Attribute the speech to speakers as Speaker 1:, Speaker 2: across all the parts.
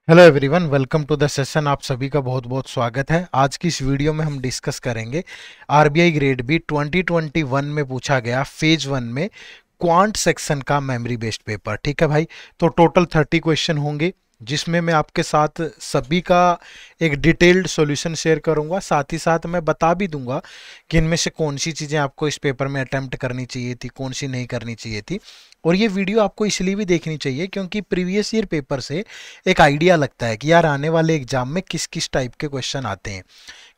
Speaker 1: Hello everyone, welcome to the session. आप सभी का बहुत बहुत स्वागत है। आज की इस वीडियो में हम डिस्कस करेंगे आरबीआई ग्रेड बी 2021 में पूछा गया फेज 1 में क्वांट सेक्शन का मेमोरी बेस्ड पेपर। ठीक है भाई, तो टोटल 30 क्वेश्चन होंगे जिसमें मैं आपके साथ सभी का एक डिटेल्ड सॉल्यूशन शेयर करूंगा। साथ ही साथ मैं बता भी दूंगा कि इनमें से कौन सी चीज़ें आपको इस पेपर में अटेम्प्ट करनी चाहिए थी, कौन सी नहीं करनी चाहिए थी। और ये वीडियो आपको इसलिए भी देखनी चाहिए क्योंकि प्रीवियस ईयर पेपर से एक आइडिया लगता है कि यार आने वाले एग्जाम में किस किस टाइप के क्वेश्चन आते हैं,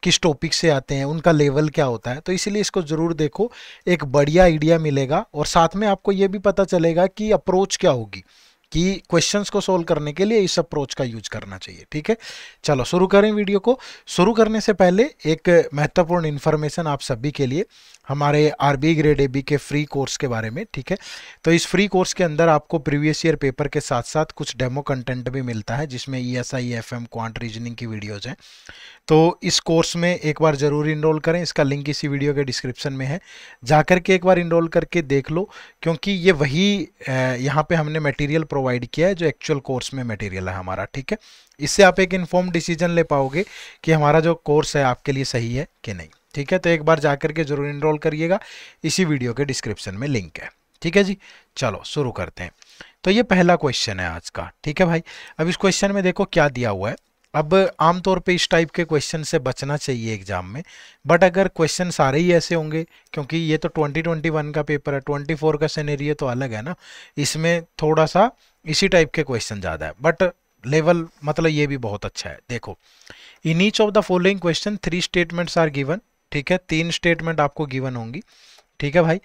Speaker 1: किस टॉपिक से आते हैं, उनका लेवल क्या होता है। तो इसलिए इसको ज़रूर देखो, एक बढ़िया आइडिया मिलेगा और साथ में आपको ये भी पता चलेगा कि अप्रोच क्या होगी, कि क्वेश्चंस को सोल्व करने के लिए इस अप्रोच का यूज करना चाहिए। ठीक है, चलो शुरू करें। वीडियो को शुरू करने से पहले एक महत्वपूर्ण इन्फॉर्मेशन आप सभी के लिए, हमारे आरबीआई ग्रेड एबी के फ्री कोर्स के बारे में। ठीक है, तो इस फ्री कोर्स के अंदर आपको प्रीवियस ईयर पेपर के साथ साथ कुछ डेमो कंटेंट भी मिलता है जिसमें ईएसआई, एफएम, क्वांट रीजनिंग की वीडियोज हैं। तो इस कोर्स में एक बार ज़रूर इनरोल करें, इसका लिंक इसी वीडियो के डिस्क्रिप्शन में है, जाकर के एक बार इनरोल करके देख लो, क्योंकि ये वही यहाँ पे हमने मटेरियल प्रोवाइड किया है जो एक्चुअल कोर्स में मटेरियल है हमारा। ठीक है, इससे आप एक इन्फॉर्म डिसीजन ले पाओगे कि हमारा जो कोर्स है आपके लिए सही है कि नहीं। ठीक है, तो एक बार जाकर के जरूर इनरोल करिएगा, इसी वीडियो के डिस्क्रिप्शन में लिंक है। ठीक है जी, चलो शुरू करते हैं। तो ये पहला क्वेश्चन है आज का। ठीक है भाई, अब इस क्वेश्चन में देखो क्या दिया हुआ है। अब आमतौर पे इस टाइप के क्वेश्चन से बचना चाहिए एग्जाम में, बट अगर क्वेश्चन सारे ही ऐसे होंगे, क्योंकि ये तो 2021 का पेपर है, 24 का सिनेरियो तो अलग है ना, इसमें थोड़ा सा इसी टाइप के क्वेश्चन ज़्यादा है, बट लेवल मतलब ये भी बहुत अच्छा है। देखो, in each of the following question 3 statements are given. ठीक है, 3 स्टेटमेंट आपको गिवन होंगी। ठीक है भाई,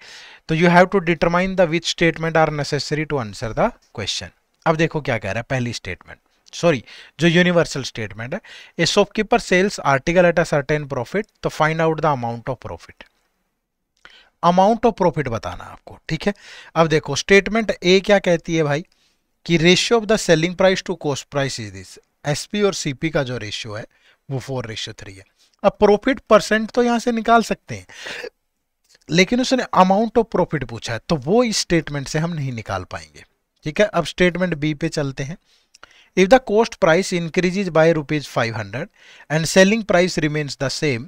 Speaker 1: तो you have to determine the which statement are necessary to answer the question. अब देखो क्या कह रहा है पहली स्टेटमेंट, सॉरी जो यूनिवर्सल स्टेटमेंट है, a shopkeeper sells article at a certain profit, तो find out the amount of profit. Amount of profit बताना आपको। ठीक है, अब देखो स्टेटमेंट ए क्या कहती है भाई, कि ratio of the selling price to cost price is this. SP और सीपी का जो रेशियो है वो 4:3 है। अब प्रॉफिट परसेंट तो यहां से निकाल सकते हैं, लेकिन उसने अमाउंट ऑफ प्रॉफिट पूछा है तो वो इस स्टेटमेंट से हम नहीं निकाल पाएंगे। ठीक है, अब स्टेटमेंट बी पे चलते हैं। If the cost price increases by ₹500 and selling price remains the same,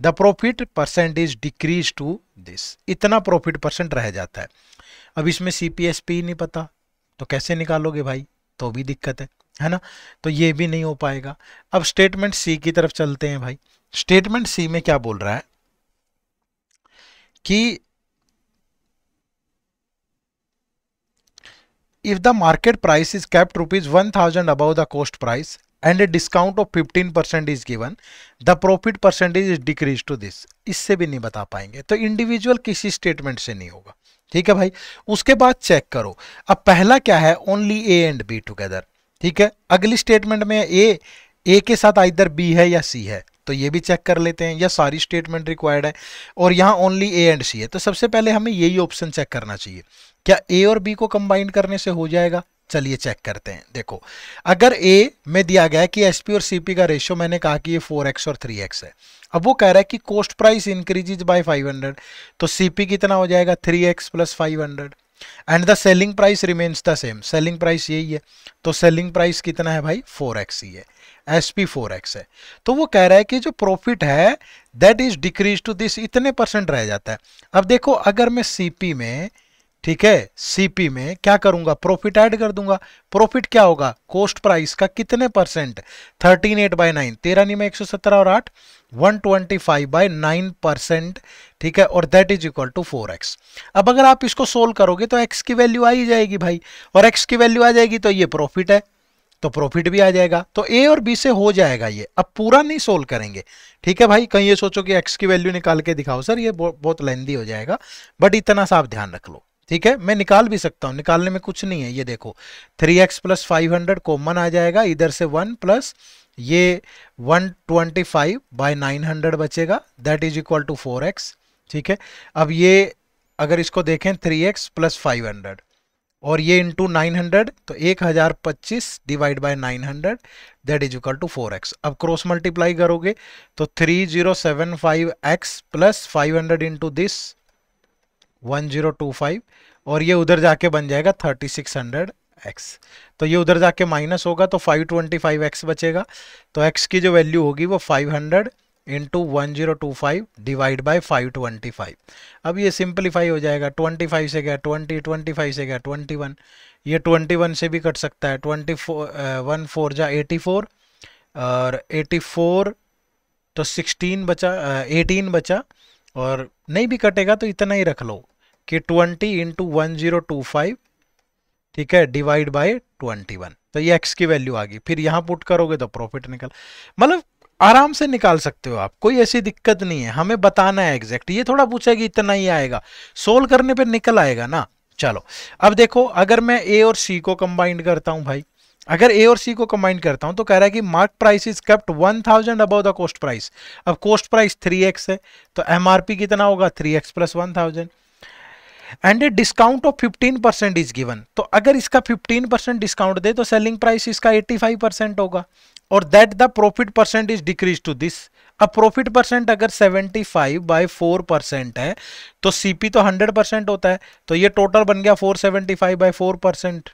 Speaker 1: the profit percent is decrease to this. इतना प्रॉफिट परसेंट रह जाता है। अब इसमें सीपीएसपी नहीं पता तो कैसे निकालोगे भाई, तो भी दिक्कत है ना, तो ये भी नहीं हो पाएगा। अब स्टेटमेंट सी की तरफ चलते हैं भाई। स्टेटमेंट सी में क्या बोल रहा है कि if the market price is kept ₹1,000 above the cost price and a discount of 15% is given, the profit percentage is decreased to this। इससे भी नहीं बता पाएंगे, तो इंडिविजुअल किसी स्टेटमेंट से नहीं होगा। ठीक है भाई, उसके बाद चेक करो। अब पहला क्या है, only A and be together. ठीक है, अगली स्टेटमेंट में ए के साथ आइदर बी है या सी है, तो ये भी चेक कर लेते हैं, या सारी स्टेटमेंट रिक्वायर्ड है, और यहाँ ओनली ए एंड सी है, तो सबसे पहले हमें यही ऑप्शन चेक करना चाहिए, क्या ए और बी को कंबाइन करने से हो जाएगा। चलिए चेक करते हैं। देखो, अगर ए में दिया गया है कि एसपी और सीपी का रेशियो मैंने कहा कि ये 4x और 3x है, अब वो कह रहा है कि कॉस्ट प्राइस इंक्रीजेज बाय 500, तो सीपी कितना हो जाएगा 3x plus 500, and the selling price remains the same. Selling price यही है, तो सेलिंग प्राइस कितना है भाई 4x ही है, एसपी 4x है। तो वो कह रहा है कि जो प्रॉफिट है that is decrease to this, इतने परसेंट रह जाता है। अब देखो, अगर मैं सीपी में, ठीक है, सीपी में क्या करूंगा, प्रॉफिट ऐड कर दूंगा। प्रॉफिट क्या होगा, कॉस्ट प्राइस का कितने परसेंट, 13/8/9, 13 नहीं में 117 और 8, 125/9%। ठीक है, और that is equal to 4x। अब अगर आप इसको सोल्व करोगे तो x की वैल्यू आ ही जाएगी भाई, और x की वैल्यू आ जाएगी तो ये प्रॉफिट है, तो प्रॉफिट भी आ जाएगा, तो ए और बी से हो जाएगा ये। अब पूरा नहीं सोल्व करेंगे। ठीक है भाई, कहीं ये सोचो कि x की वैल्यू निकाल के दिखाओ, सर ये बहुत लेंदी हो जाएगा, बट इतना सा आप ध्यान रख लो। ठीक है, मैं निकाल भी सकता हूं, निकालने में कुछ नहीं है। ये देखो 3x प्लस 500 कॉमन आ जाएगा, इधर से 1 प्लस ये 125/900 बचेगा, that is equal to 4x। ठीक है, अब ये अगर इसको देखें 3x प्लस 500 और ये इंटू 900, तो 1025 divide by 900, that is equal to 4x। अब क्रॉस मल्टीप्लाई करोगे तो 3075x प्लस 500 इंटू दिस 1025, और ये उधर जाके बन जाएगा 3600 एक्स, तो ये उधर जाके माइनस होगा तो 525x बचेगा। तो x की जो वैल्यू होगी वो 500 इंटू 1025 डिवाइड बाई 525। अब ये सिंपलीफाई हो जाएगा, 25 से गया 20, 25 से गया 21, ये 21 से भी कट सकता है, 24 1 4 जा 84 और 84 तो 16 बचा, 18 बचा, और नहीं भी कटेगा तो इतना ही रख लो कि 20 इंटू 1025, ठीक है, डिवाइड बाय 21, तो ये x की वैल्यू आ गई। फिर यहां पुट करोगे तो प्रॉफिट निकल, मतलब आराम से निकाल सकते हो आप, कोई ऐसी दिक्कत नहीं है, हमें बताना है एग्जैक्ट। ये थोड़ा पूछा कि इतना ही आएगा, सोल्व करने पे निकल आएगा ना। चलो अब देखो, अगर मैं ए और सी को कंबाइन करता हूं भाई, अगर ए और सी को कंबाइन करता हूं तो कह रहा है कि mark price is kept 1000 above the cost price. अब कॉस्ट प्राइस 3x है तो एमआरपी कितना होगा, 3x plus 1000, and a discount of 15% is given. तो अगर इसका 15% डिस्काउंट दे तो सेलिंग प्राइस इसका 85% होगा, और that the profit percent is decrease to this. अब प्रॉफिट परसेंट अगर 75/4% है तो सीपी तो 100% होता है, तो ये टोटल बन गया 475/4%,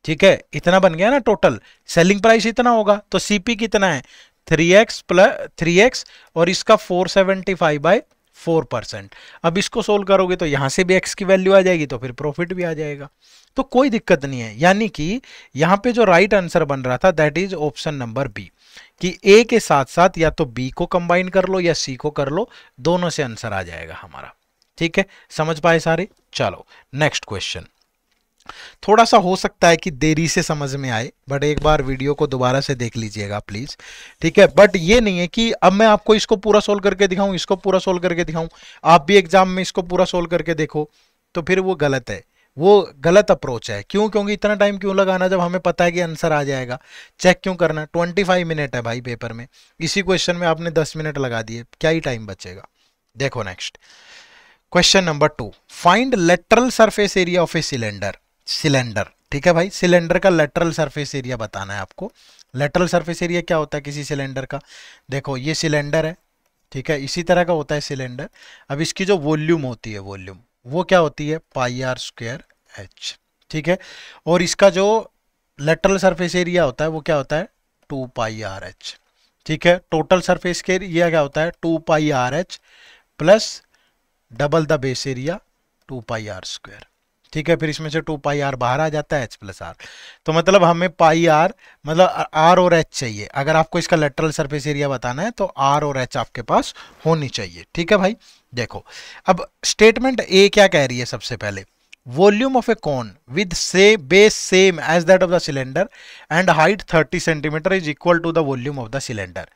Speaker 1: ठीक है, इतना बन गया ना टोटल। सेलिंग प्राइस इतना होगा तो सीपी कितना है, 3x प्लस 3x, और इसका 475/4%। अब इसको सोल्व करोगे तो यहां से भी x की वैल्यू आ जाएगी, तो फिर प्रॉफिट भी आ जाएगा, तो कोई दिक्कत नहीं है। यानी कि यहां पे जो राइट आंसर बन रहा था that is option number B, कि ए के साथ साथ या तो बी को कंबाइन कर लो या सी को कर लो, दोनों से आंसर आ जाएगा हमारा। ठीक है, समझ पाए सारे। चलो नेक्स्ट क्वेश्चन, थोड़ा सा हो सकता है कि देरी से समझ में आए, बट एक बार वीडियो को दोबारा से देख लीजिएगा प्लीज, ठीक है। बट ये नहीं है कि अब मैं आपको इसको पूरा सोल्व करके दिखाऊं, इसको पूरा सोल्व करके दिखाऊं, आप भी एग्जाम में इसको पूरा सोल्व करके देखो, तो फिर वो गलत है, वो गलत अप्रोच है। क्यों? क्योंकि इतना टाइम क्यों लगाना जब हमें पता है कि आंसर आ जाएगा। चेक क्यों करना, 25 मिनट है भाई पेपर में, इसी क्वेश्चन में आपने 10 मिनट लगा दिए, क्या ही टाइम बचेगा। देखो next question number 2, find lateral surface area of a cylinder. Cylinder, ठीक है भाई, सिलेंडर का लेटरल सरफेस एरिया बताना है आपको। लेटरल सरफेस एरिया क्या होता है किसी सिलेंडर का, देखो ये सिलेंडर है, ठीक है, इसी तरह का होता है सिलेंडर। अब इसकी जो वॉल्यूम होती है, वॉल्यूम वो क्या होती है, पाई आर स्क्वायर एच, ठीक है, और इसका जो लेटरल सरफेस एरिया होता है वो क्या होता है, 2 पाई आर एच, ठीक है। टोटल सरफेस के एरिया क्या होता है, 2 pi r h plus double the base area 2 pi are square, ठीक है। फिर इसमें से 2 पाई आर बाहर आ जाता है, एच प्लस आर, तो मतलब हमें पाई आर मतलब आर और एच चाहिए। अगर आपको इसका लेटरल सरफेस एरिया बताना है तो आर और एच आपके पास होनी चाहिए, ठीक है भाई। देखो अब स्टेटमेंट ए क्या कह रही है, सबसे पहले volume of a cone with से base same as that of the cylinder and height 30 centimetre is equal to the volume of the cylinder.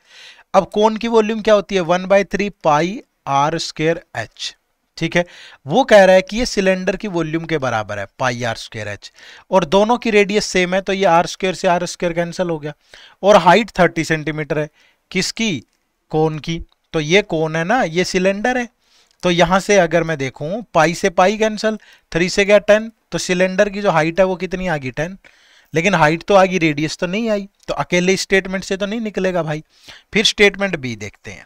Speaker 1: अब कॉन की वॉल्यूम क्या होती है, 1/3 पाई आर स्क्वायर एच, ठीक है। वो कह रहा है कि ये सिलेंडर की वॉल्यूम के बराबर है, पाई आर स्क्वायर एच, और दोनों की रेडियस सेम है, तो ये आर स्क्वायर से आर स्क्वायर कैंसिल हो गया, और हाइट 30 सेंटीमीटर है, किसकी, कोन की, तो ये कोन है ना, ये सिलेंडर है, तो यहां से अगर मैं देखूं पाई से पाई कैंसिल, 3 से गया 10, तो सिलेंडर की जो हाइट है वो कितनी आ गई, 10, लेकिन हाइट तो आ गई, रेडियस तो नहीं आई, तो अकेले स्टेटमेंट से तो नहीं निकलेगा भाई। फिर स्टेटमेंट बी देखते हैं,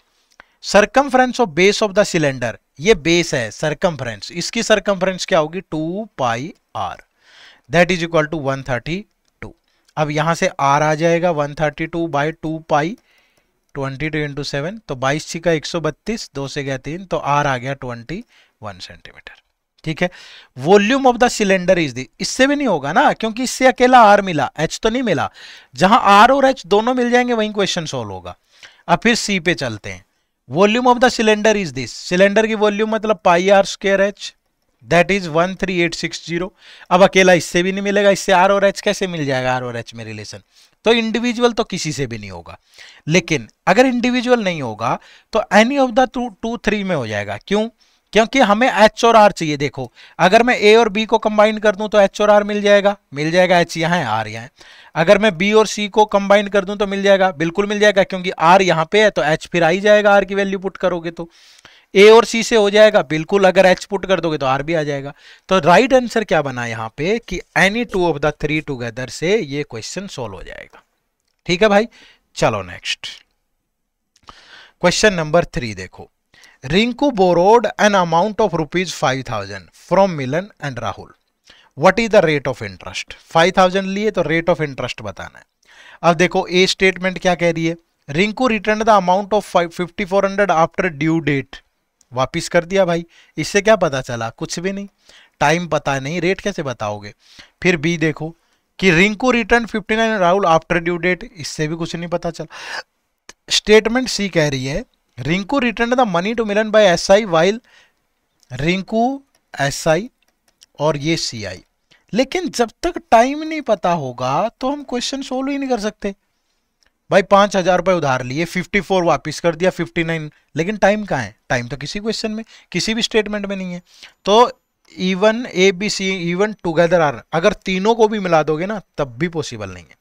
Speaker 1: circumference of base of the cylinder, ये बेस है, सरकमफ्रेंस, इसकी सरकमफ्रेंस क्या होगी, 2 pi R, that is equal to 132। अब यहां से आर आ जाएगा 132/2 पाई, 22 इंटू 7, तो 22 छिका 132, 2 से गया 3, तो आर आ गया 21 सेंटीमीटर, ठीक है। Volume of the cylinder is the, इससे भी नहीं होगा ना, क्योंकि इससे अकेला आर मिला, एच तो नहीं मिला, जहां आर और एच दोनों मिल जाएंगे वहीं क्वेश्चन सोल्व होगा। अब फिर सी पे चलते हैं, volume of the cylinder is this, cylinder की वॉल्यूम मतलब pi are square H, that is 13860। अब अकेला इससे भी नहीं मिलेगा, इससे आर और एच कैसे मिल जाएगा, आर और एच में रिलेशन, तो इंडिविजुअल तो किसी से भी नहीं होगा। लेकिन अगर इंडिविजुअल नहीं होगा तो एनी ऑफ द 2 3 में हो जाएगा। क्यों? क्योंकि हमें एच और आर चाहिए। देखो अगर मैं ए और बी को कंबाइन कर दूं तो एच और आर मिल जाएगा, एच यहाँ है, आर यहाँ है। अगर मैं बी और सी को कंबाइन कर दूं तो मिल जाएगा, बिल्कुल मिल जाएगा, क्योंकि आर यहाँ पे है तो एच फिर आ ही जाएगा, आर की वैल्यू पुट करोगे तो। ए और सी से हो जाएगा, बिल्कुल, अगर एच पुट कर दोगे तो आर भी आ जाएगा। तो राइट आंसर क्या बना यहाँ पे कि एनी 2 ऑफ द 3 टुगेदर से ये क्वेश्चन सोल्व हो जाएगा, ठीक है भाई। चलो नेक्स्ट क्वेश्चन नंबर 3 देखो, Rinku borrowed an amount of ₹5000 from Milan and Rahul, what is the rate of interest, 5000 लिए तो रेट ऑफ इंटरेस्ट बताना है। अब देखो ए स्टेटमेंट क्या कह रही है, Rinku return the amount of 5400 after due date, वापिस कर दिया भाई। इससे क्या पता चला, कुछ भी नहीं, टाइम पता नहीं, रेट कैसे बताओगे। फिर बी देखो कि Rinku return 59 Rahul after due date, इससे भी कुछ नहीं पता चला। स्टेटमेंट सी कह रही है Rinku return the money to Milan by SI while Rinku SI और ये सीआई। लेकिन जब तक टाइम नहीं पता होगा तो हम क्वेश्चन सोल्व ही नहीं कर सकते। भाई 5000 रुपए उधार लिए, 54 वापिस कर दिया 59, लेकिन टाइम कहाँ है, टाइम तो किसी क्वेश्चन में किसी भी स्टेटमेंट में नहीं है। तो even A B C even together are, अगर तीनों को भी मिला दोगे ना तब भी पॉसिबल नहीं है,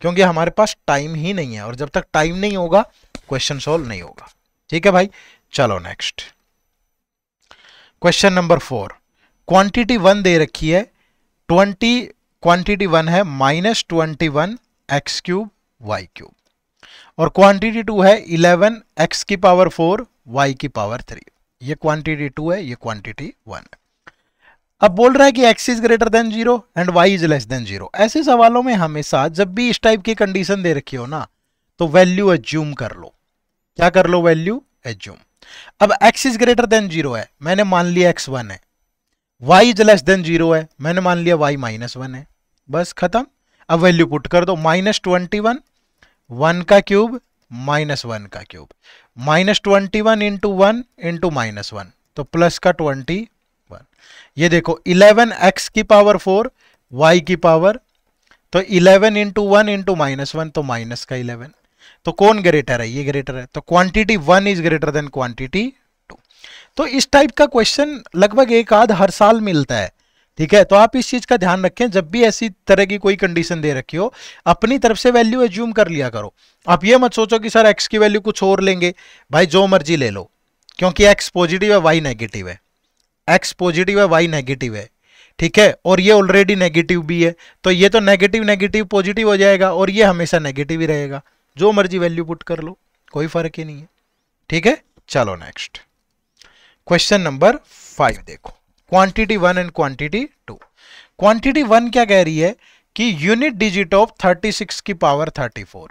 Speaker 1: क्योंकि हमारे पास टाइम ही नहीं है, और जब तक टाइम नहीं होगा क्वेश्चन सॉल्व नहीं होगा। ठीक है भाई, चलो नेक्स्ट क्वेश्चन नंबर 4। क्वांटिटी 1 दे रखी है 20, क्वांटिटी 1 है -21 एक्स क्यूब वाई क्यूब, और क्वांटिटी 2 है 11 एक्स की पावर 4 वाई की पावर 3। ये क्वांटिटी 2 है, ये क्वांटिटी 1 है। अब बोल रहा है कि x is greater than 0 and y is less than 0। ऐसे सवालों में हमेशा जब भी इस टाइप की कंडीशन दे रखी हो ना तो वैल्यू एज्यूम कर लो। क्या कर लो, वैल्यू एज्यूम। अब x इज ग्रेटर देन 0 है, मैंने मान लिया x 1 है। y इज लेस देन 0 है, मैंने मान लिया y -1 है, बस खत्म। अब वैल्यू पुट कर दो, -21 1 का क्यूब -1 का क्यूब, -21 इंटू 1 इंटू -1 तो प्लस का 21। ये देखो 11 एक्स की पावर 4 वाई की पावर, तो 11 इंटू 1 इंटू -1 तो माइनस का 11। तो कौन ग्रेटर है, ये ग्रेटर है, तो quantity 1 is greater than quantity 2। तो इस टाइप का क्वेश्चन लगभग एक आध हर साल मिलता है। ठीक है, तो आप इस चीज का ध्यान रखें, जब भी ऐसी तरह की कोई कंडीशन दे रखी हो अपनी तरफ से वैल्यू एज्यूम कर लिया करो। आप ये मत सोचो कि सर एक्स की वैल्यू कुछ और लेंगे, भाई जो मर्जी ले लो, क्योंकि एक्स पॉजिटिव है वाई नेगेटिव है, एक्स पॉजिटिव है वाई नेगेटिव है। ठीक है, और ये ऑलरेडी नेगेटिव भी है, तो ये तो नेगेटिव नेगेटिव पॉजिटिव हो जाएगा, और ये हमेशा नेगेटिव ही रहेगा। जो मर्जी वैल्यू पुट कर लो, कोई फर्क ही नहीं है। ठीक है, चलो नेक्स्ट क्वेश्चन नंबर 5 देखो, क्वांटिटी 1 एंड क्वांटिटी 2। क्वांटिटी 1 क्या कह रही है कि यूनिट डिजिट ऑफ 36 की पावर 34।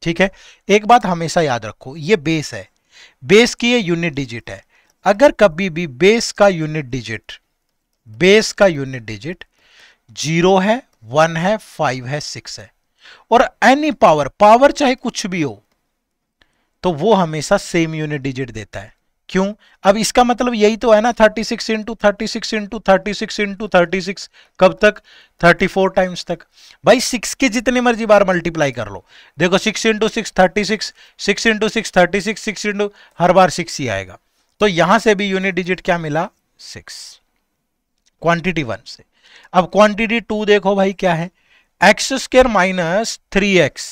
Speaker 1: ठीक है, एक बात हमेशा याद रखो, ये बेस है, बेस की ये यूनिट डिजिट है। अगर कभी भी बेस का यूनिट डिजिट 0 है, 1 है, 5 है, 6 है, और एनी पावर चाहे कुछ भी हो, तो वो हमेशा सेम यूनिट डिजिट देता है। क्यों, अब इसका मतलब यही तो है ना, 36 इंटू 36 इंटू 36 इंटू 36, कब तक, 34 टाइम्स तक। भाई 6 के जितने मर्जी बार मल्टीप्लाई कर लो, देखो 6 इंटू 6 36, 6 इंटू 6 36, 6 इंटू हर बार 6 ही आएगा। तो यहां से भी यूनिट डिजिट क्या मिला, 6, क्वांटिटी 1 से। अब क्वांटिटी 2 देखो भाई क्या है, x square minus 3x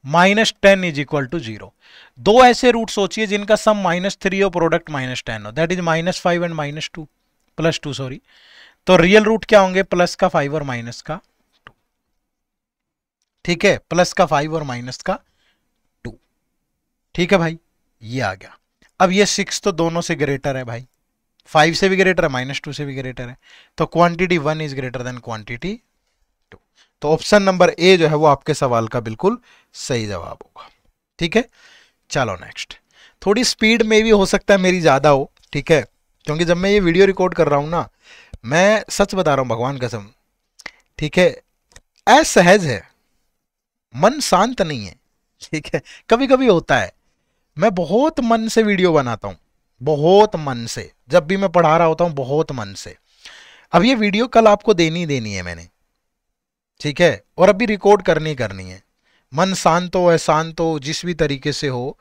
Speaker 1: minus 10 is equal to 0। दो ऐसे रूट सोचिए जिनका सम -3 और प्रोडक्ट -10 हो, दैट इज -5 एंड -2 +2 सॉरी। तो रियल रूट क्या होंगे, प्लस का 5 और माइनस का 2। ठीक है, प्लस का 5 और माइनस का 2। ठीक है भाई, ये आ गया। अब ये 6 तो दोनों से ग्रेटर है भाई, 5 से भी ग्रेटर है, -2 से भी ग्रेटर है, तो quantity 1 is greater than quantity 2। तो ऑप्शन नंबर ए जो है वो आपके सवाल का बिल्कुल सही जवाब होगा। ठीक है, चलो नेक्स्ट। थोड़ी स्पीड में भी हो सकता है मेरी ज्यादा हो, ठीक है, क्योंकि जब मैं ये वीडियो रिकॉर्ड कर रहा हूं ना, मैं सच बता रहा हूं भगवान कसम, ठीक है, असहज है, मन शांत नहीं है। ठीक है, कभी कभी होता है, मैं बहुत मन से वीडियो बनाता हूं, बहुत मन से, जब भी मैं पढ़ा रहा होता हूं बहुत मन से। अब ये वीडियो कल आपको देनी है मैंने, ठीक है, और अभी रिकॉर्ड करनी है। मन शांत हो, अशांत हो, जिस भी तरीके से हो,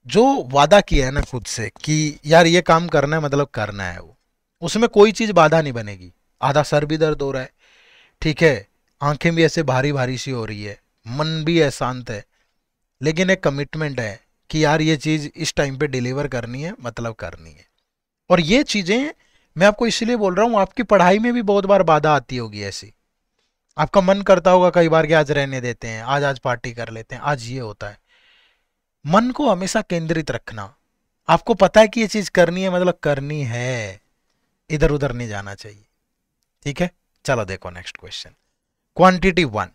Speaker 1: जो वादा किया है ना खुद से कि यार ये काम करना है, मतलब करना है, वो उसमें कोई चीज बाधा नहीं बनेगी। आधा सर भी दर्द हो रहा है, ठीक है, आंखें भी ऐसे भारी भारी सी हो रही है, मन भी अशांत है, लेकिन एक कमिटमेंट है कि यार ये चीज इस टाइम पे डिलीवर करनी है, मतलब करनी है। और ये चीजें मैं आपको इसलिए बोल रहा हूं, आपकी पढ़ाई में भी बहुत बार बाधा आती होगी ऐसी, आपका मन करता होगा कई बार कि आज रहने देते हैं, आज पार्टी कर लेते हैं, आज ये होता है। मन को हमेशा केंद्रित रखना, आपको पता है कि ये चीज करनी है, मतलब करनी है, इधर उधर नहीं जाना चाहिए। ठीक है, चलो देखो next question. Quantity 1,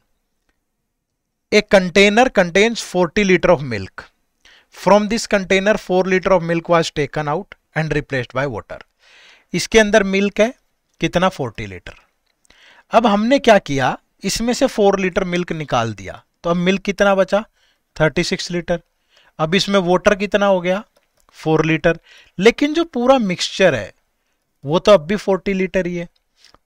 Speaker 1: a container contains 40 litre of milk. From this container 4 litre of milk was taken out and replaced by water. इसके अंदर मिल्क है कितना, 40 लीटर। अब हमने क्या किया, इसमें से 4 लीटर मिल्क निकाल दिया, तो अब मिल्क कितना बचा, 36 लीटर। अब इसमें वाटर कितना हो गया, 4 लीटर। लेकिन जो पूरा मिक्सचर है वो तो अब भी 40 लीटर ही है।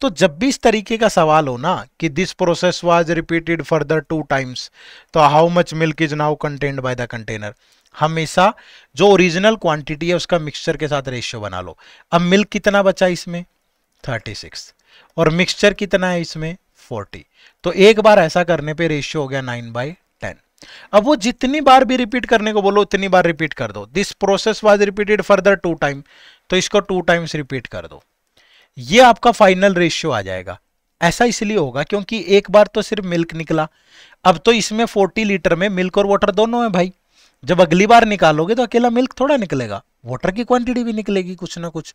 Speaker 1: तो जब भी इस तरीके का सवाल हो ना कि this process was repeated further 2 times, तो how much milk is now contained by the container, हमेशा जो ओरिजिनल क्वांटिटी है उसका मिक्सचर के साथ रेशियो बना लो। अब मिल्क कितना बचा इसमें, 36, और मिक्सचर कितना है इसमें, 40। तो एक बार ऐसा करने पे रेशियो हो गया 9/10। अब वो जितनी बार भी रिपीट करने को बोलो उतनी बार रिपीट कर दो। This process was repeated further 2 time, तो इसको 2 टाइम्स रिपीट कर दो, ये आपका फाइनल रेशियो आ जाएगा। ऐसा इसलिए होगा क्योंकि एक बार तो सिर्फ मिल्क निकला, अब तो इसमें 40 लीटर में मिल्क और वाटर दोनों है भाई। जब अगली बार निकालोगे तो अकेला मिल्क थोड़ा निकलेगा, वाटर की क्वांटिटी भी निकलेगी कुछ ना कुछ।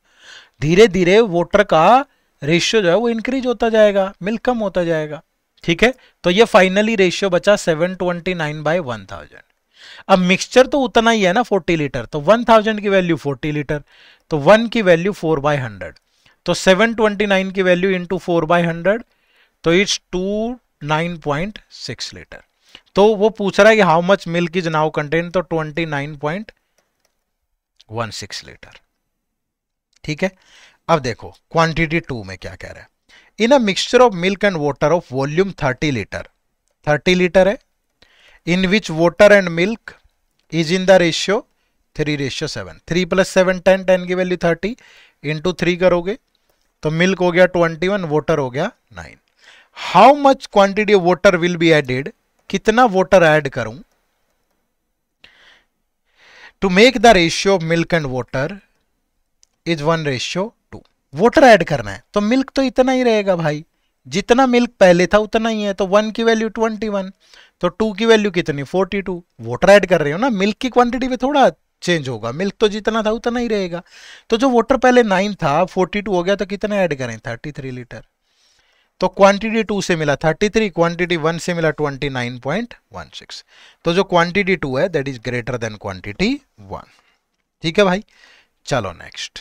Speaker 1: धीरे धीरे वाटर का रेशियो जो है वो इंक्रीज होता जाएगा, मिल्क कम होता जाएगा। ठीक है, तो ये फाइनली रेशियो बचा 729/1000। अब मिक्सचर तो उतना ही है ना 40 लीटर, तो 1000 की वैल्यू 40 लीटर, तो 1 की वैल्यू 4/100, तो 729 की वैल्यू इंटू 4/100, तो इट्स 29.6 लीटर। तो वो पूछ रहा है कि how much milk is now contain, तो 29.16 लीटर। ठीक है, अब देखो क्वांटिटी 2 में क्या कह रहा है। In a mixture of milk and water of volume 30 litre, 30 litre है, in which water and milk is in the ratio 3:7। 3 + 7 10, 10 की वैल्यू 30, इंटू 3 करोगे तो मिल्क हो गया 21, वाटर हो गया 9। How much quantity of water will be added, कितना water add करूं to make the ratio of milk and water is 1:2। Water add करना है तो मिल्क तो इतना ही रहेगा भाई, जितना मिल्क पहले था उतना ही है, तो 1 की वैल्यू 21, तो 2 की वैल्यू कितनी, 42। वाटर ऐड कर रहे हो ना, मिल्क की क्वांटिटी में थोड़ा चेंज होगा, मिल्क तो जितना था उतना ही रहेगा। तो जो वाटर पहले 9 था 42 हो गया, तो कितना ऐड करें, 33 लीटर। तो क्वांटिटी 2 से मिला 33, क्वांटिटी 1 से मिला 29.16। तो जो क्वांटिटी 2 है that is greater than quantity 1। ठीक है भाई, चलो नेक्स्ट।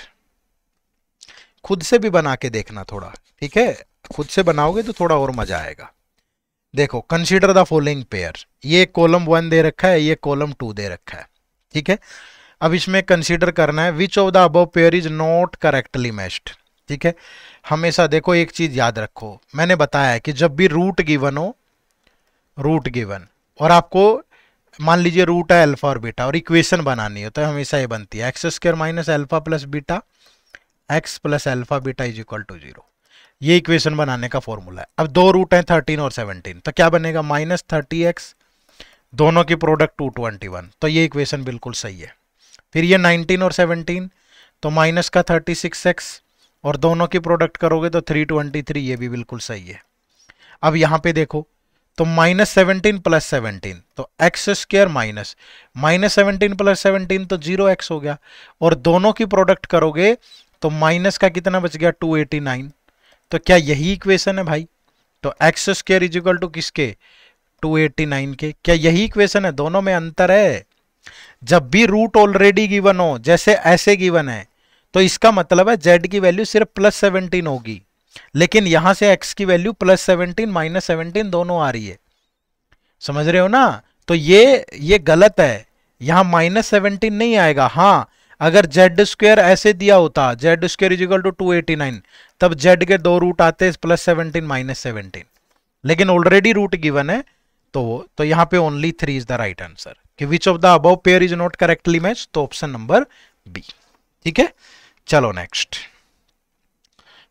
Speaker 1: खुद से भी बना के देखना थोड़ा, ठीक है, खुद से बनाओगे तो थोड़ा और मजा आएगा। देखो कंसीडर द फॉलोइंग पेयर, ये कॉलम 1 दे रखा है, ये कॉलम 2 दे रखा है। ठीक है, अब इसमें कंसीडर करना है विच of the above pair is not correctly matched. ठीक है, हमेशा देखो एक चीज याद रखो, मैंने बताया है कि जब भी रूट गिवन हो, रूट गिवन और आपको मान लीजिए रूट है अल्फा और बीटा और इक्वेशन बनानी हो, तो हमेशा ये बनती है x² - alpha + beta x + alpha beta is equal to 0। ये इक्वेशन बनाने का फॉर्मूला है। अब दो रूट हैं 13 और 17, तो क्या बनेगा, -30x, दोनों की प्रोडक्ट 221, तो ये इक्वेशन बिल्कुल सही है। फिर ये 19 और 17, तो माइनस का 36x और दोनों की प्रोडक्ट करोगे तो 323, ये भी बिल्कुल सही है। अब यहाँ पे देखो तो -17 + 17, तो x² -17 + 17 तो 0x हो गया, और दोनों की प्रोडक्ट करोगे तो माइनस का कितना बच गया, 289। तो क्या यही इक्वेशन है भाई, तो x² इज इक्वल टू किसके, 289 के। क्या यही इक्वेशन है, दोनों में अंतर है। जब भी रूट ऑलरेडी गिवन हो, जैसे ऐसे गिवन है, तो इसका मतलब है z की वैल्यू सिर्फ +17 होगी, लेकिन यहां से x की वैल्यू +17 -17 दोनों आ रही है, समझ रहे हो ना। तो ये गलत है, यहां -17 नहीं आएगा। हाँ, अगर z² ऐसे दिया होता, z² इज इक्वल टू 289, तब z के दो रूट आते +17 -17, लेकिन ऑलरेडी रूट गिवन है, तो यहां पे only 3 is the right answer, कि which of the above pair is not correctly match, तो ऑप्शन नंबर बी। ठीक है, चलो नेक्स्ट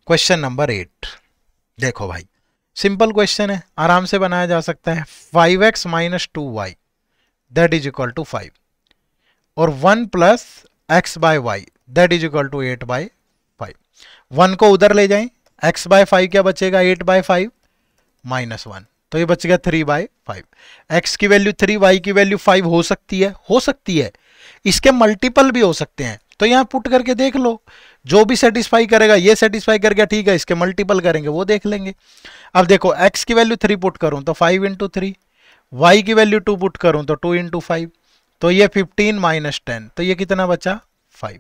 Speaker 1: क्वेश्चन नंबर 8। देखो भाई सिंपल क्वेश्चन है, आराम से बनाया जा सकता है। 5x - 2y that is equal to 5 और 1 + x/y that is equal to 8/5। 1 को उधर ले जाएं, x/5 क्या बचेगा, 8/5 - 1, तो ये बच गया 3/5। x की वैल्यू 3, y की वैल्यू 5 हो सकती है, इसके मल्टीपल भी हो सकते हैं, तो यहाँ पुट करके देख लो, जो भी सेटिस्फाई करेगा, ये सेटिस्फाई कर गया ठीक है, इसके मल्टीपल करेंगे वो देख लेंगे। अब देखो x की वैल्यू 3 पुट करूं तो 5 इंटू 3, y की वैल्यू 2 पुट करूं तो 2 इंटू 5, तो ये 15 माइनस 10, तो ये कितना बचा 5।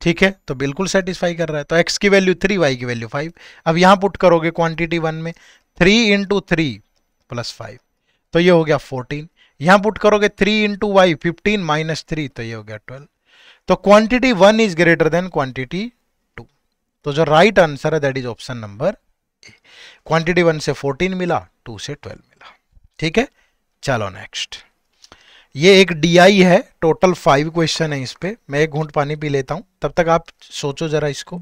Speaker 1: ठीक है, तो बिल्कुल सेटिस्फाई कर रहा है। तो x की वैल्यू 3, y की वैल्यू 5। अब यहां पुट करोगे क्वांटिटी 1 में 3 इंटू 3 प्लस 5, तो ये हो गया 14। यहां पुट करोगे 3 इंटू वाई 15 माइनस 3, तो ये हो गया 12। तो quantity 1 is greater than quantity 2। तो जो राइट आंसर है that is option number A. Quantity 1 से 14 मिला, 2 से 12 मिला। ठीक है, चलो नेक्स्ट। ये एक DI है, टोटल 5 क्वेश्चन है इस पे। मैं एक घूंट पानी पी लेता हूं, तब तक आप सोचो जरा इसको।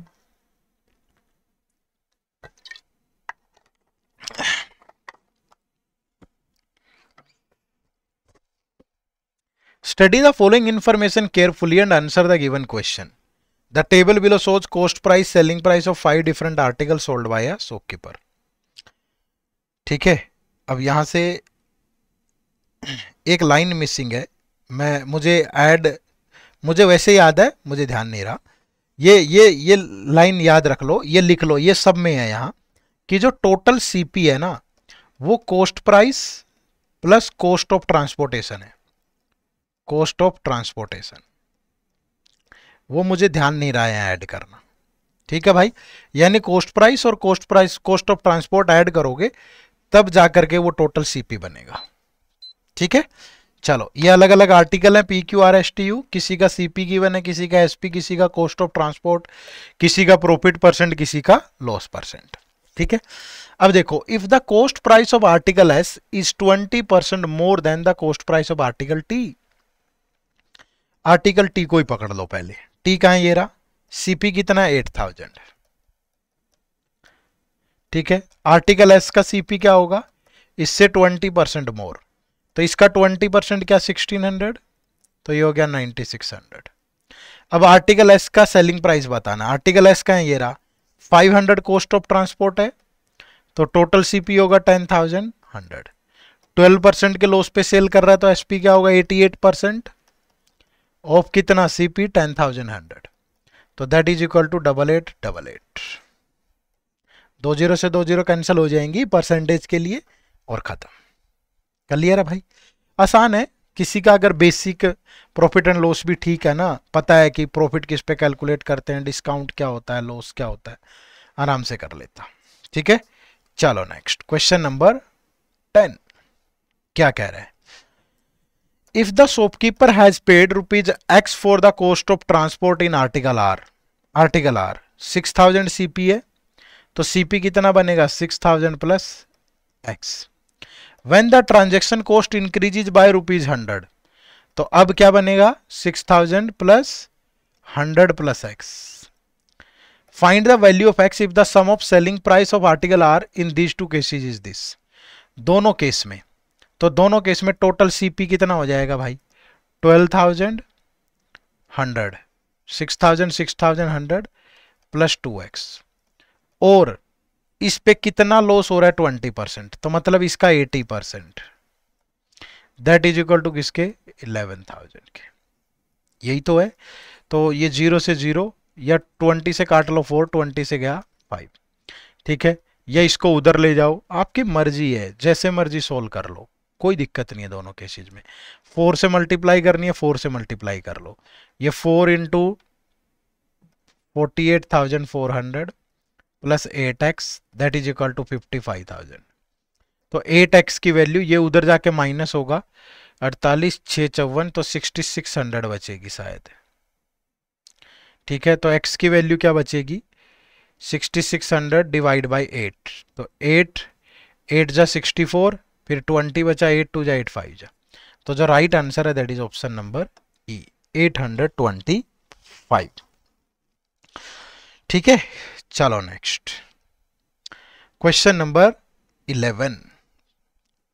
Speaker 1: Study the following information carefully and answer the given question. The table below shows cost price, selling price of 5 different articles sold by a shopkeeper. ठीक है, अब यहां से एक लाइन मिसिंग है। मुझे वैसे याद है, मुझे ध्यान नहीं रहा। ये लाइन याद रख लो, ये लिख लो, ये सब में है यहाँ कि जो टोटल CP है ना, वो cost price plus cost of transportation है। कॉस्ट ऑफ ट्रांसपोर्टेशन वो मुझे ध्यान नहीं रहा है ऐड करना। ठीक है भाई, यानी कॉस्ट प्राइस और कॉस्ट ऑफ ट्रांसपोर्ट ऐड करोगे तब जाकर के वो टोटल CP बनेगा। ठीक है, चलो ये अलग अलग आर्टिकल है PQRSTU, किसी का CP गिवन है, किसी का SP, किसी का कॉस्ट ऑफ ट्रांसपोर्ट, किसी का प्रॉफिट परसेंट, किसी का लॉस परसेंट। ठीक है, अब देखो, if the cost price of article S is 20% more than the cost price of article T। Article T को ही पकड़ लो पहले। T कहां है, ये रहा। CP कितना है 8000। ठीक है, आर्टिकल S का CP क्या होगा, इससे 20% मोर, तो इसका 20% क्या 1600, तो ये हो गया 9600। अब आर्टिकल S का सेलिंग प्राइस बताना। आर्टिकल S का है, ये रहा 500 कॉस्ट ऑफ ट्रांसपोर्ट है, तो टोटल CP होगा 10100। 12% के लॉस पे सेल कर रहा है, तो SP क्या होगा 88% ऑफ कितना CP 10100, तो दैट इज इक्वल टू 8888। 20 से 20 कैंसिल हो जाएंगी परसेंटेज के लिए और खत्म। क्लियर है भाई, आसान है। किसी का अगर बेसिक प्रॉफिट एंड लॉस भी ठीक है ना, पता है कि प्रॉफिट किस पे कैलकुलेट करते हैं, डिस्काउंट क्या होता है, लॉस क्या होता है, आराम से कर लेता। ठीक है, चलो नेक्स्ट क्वेश्चन नंबर 10 क्या कह रहा है। If the shopkeeper has paid ₹X for the cost of transport in article R 6000 CP है, तो CP कितना बनेगा 6000 plus X। When the transaction cost increases by ₹100, तो अब क्या बनेगा 6000 plus 100 plus X। Find the value of X if the sum of selling price of article R in these two cases is this। दोनों case में, तो दोनों case में total CP कितना हो जाएगा भाई 12000 100, 6000 6100 प्लस 2X, और इस पे कितना लॉस हो रहा है 20%, तो मतलब इसका 80%, दैट इज इक्वल टू किसके 11000 के। यही तो है। तो ये 0 से 0 या 20 से काट लो 4, 20 से गया 5। ठीक है, या इसको उधर ले जाओ, आपकी मर्जी है, जैसे मर्जी सोल्व कर लो, कोई दिक्कत नहीं है दोनों केसेज में। 4 से मल्टीप्लाई करनी है 4 से मल्टीप्लाई कर लो। ये 4 into 48,400 plus 8x that is equal to 55,000। तो 8x की वैल्यू ये उधर जाके माइनस होगा, 48 6 54, तो 6600 बचेगी शायद। ठीक है, तो x की वैल्यू क्या बचेगी 6600 डिवाइड बाई 8, तो 8 जा 64, फिर 20 बचा, 8 2 जा 8 5 जा, तो जो राइट आंसर है that is option number E 825। ठीक है, चलो नेक्स्ट क्वेश्चन नंबर 11।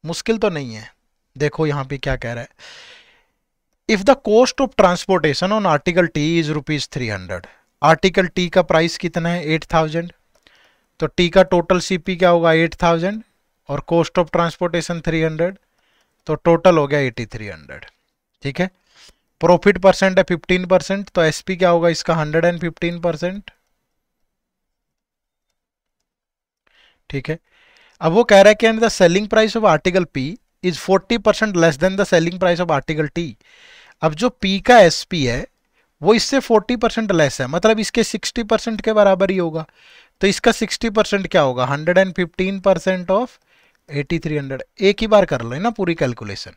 Speaker 1: मुश्किल तो नहीं है, देखो यहां पे क्या कह रहा है। If the cost of transportation on article T is ₹300, article T का प्राइस कितना है 8000, तो T का टोटल CP क्या होगा 8000 और कॉस्ट ऑफ ट्रांसपोर्टेशन 300, तो टोटल हो गया 8300। ठीक है, प्रॉफिट परसेंट है 15%, तो एसपी क्या होगा इसका 115%। ठीक है, अब वो कह रहा है कि the selling price of article P is 40% less than the selling price of article T. अब जो पी का एसपी है वो इससे 40% लेस है, मतलब इसके 60% के बराबर ही होगा। तो इसका 60% क्या होगा, 115% ऑफ 8300। एक ही बार कर लो ना पूरी कैलकुलेशन।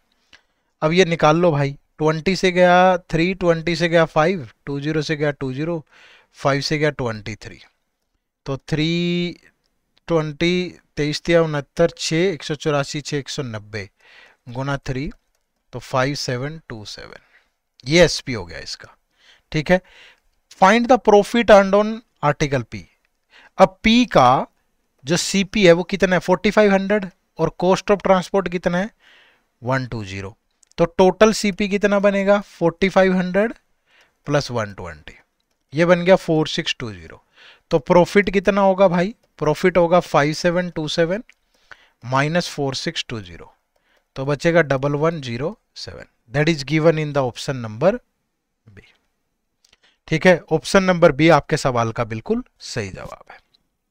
Speaker 1: अब ये निकाल लो भाई, 20 से गया 3, 20 से गया 5, 20 से गया 20, 5 से गया 23, तो 320, 23 6, 184, 6 190 गुना 3, तो 5727, ये एसपी हो गया इसका। ठीक है, find the profit earned on article P. अब पी का जो सीपी है वो कितना है 4500, और कॉस्ट ऑफ ट्रांसपोर्ट कितना है 120, तो टोटल सीपी कितना बनेगा 4500 प्लस 120, ये बन गया 4620। तो प्रॉफिट कितना होगा भाई, प्रॉफिट होगा 5727 माइनस 4620, तो बचेगा 1107। That is given in the option number B. ठीक है, ऑप्शन नंबर बी आपके सवाल का बिल्कुल सही जवाब है।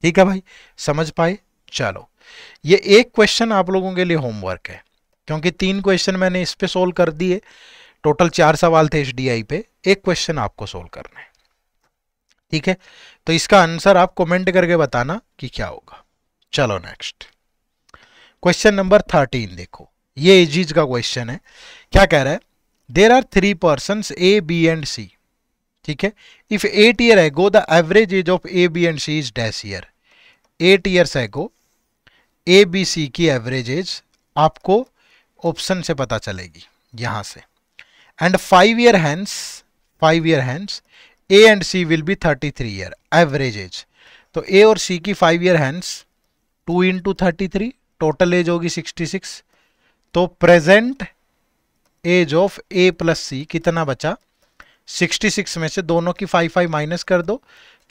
Speaker 1: ठीक है भाई, समझ पाए। चलो, ये एक क्वेश्चन आप लोगों के लिए होमवर्क है, क्योंकि 3 क्वेश्चन मैंने इस पे सोल्व कर दिए, टोटल 4 सवाल थे एचडीआई पे, एक क्वेश्चन आपको सोल्व करना है। ठीक है, तो इसका आंसर आप कमेंट करके बताना कि क्या होगा। चलो नेक्स्ट क्वेश्चन नंबर 13 देखो, ये एजीज का क्वेश्चन है। क्या कह रहा है, there are 3 persons A B and C. ठीक है, if 8 year ago the average age of A B and C is dash year. 8 years ago A B C की एवरेज एज आपको ऑप्शन से पता चलेगी यहां से। And 5 year hence A and C will be 33 year average age. तो A और C की 5 year hence 2 into 33, total age होगी 66। तो present age of A plus C कितना बचा, 66 में से दोनों की 5 माइनस कर दो,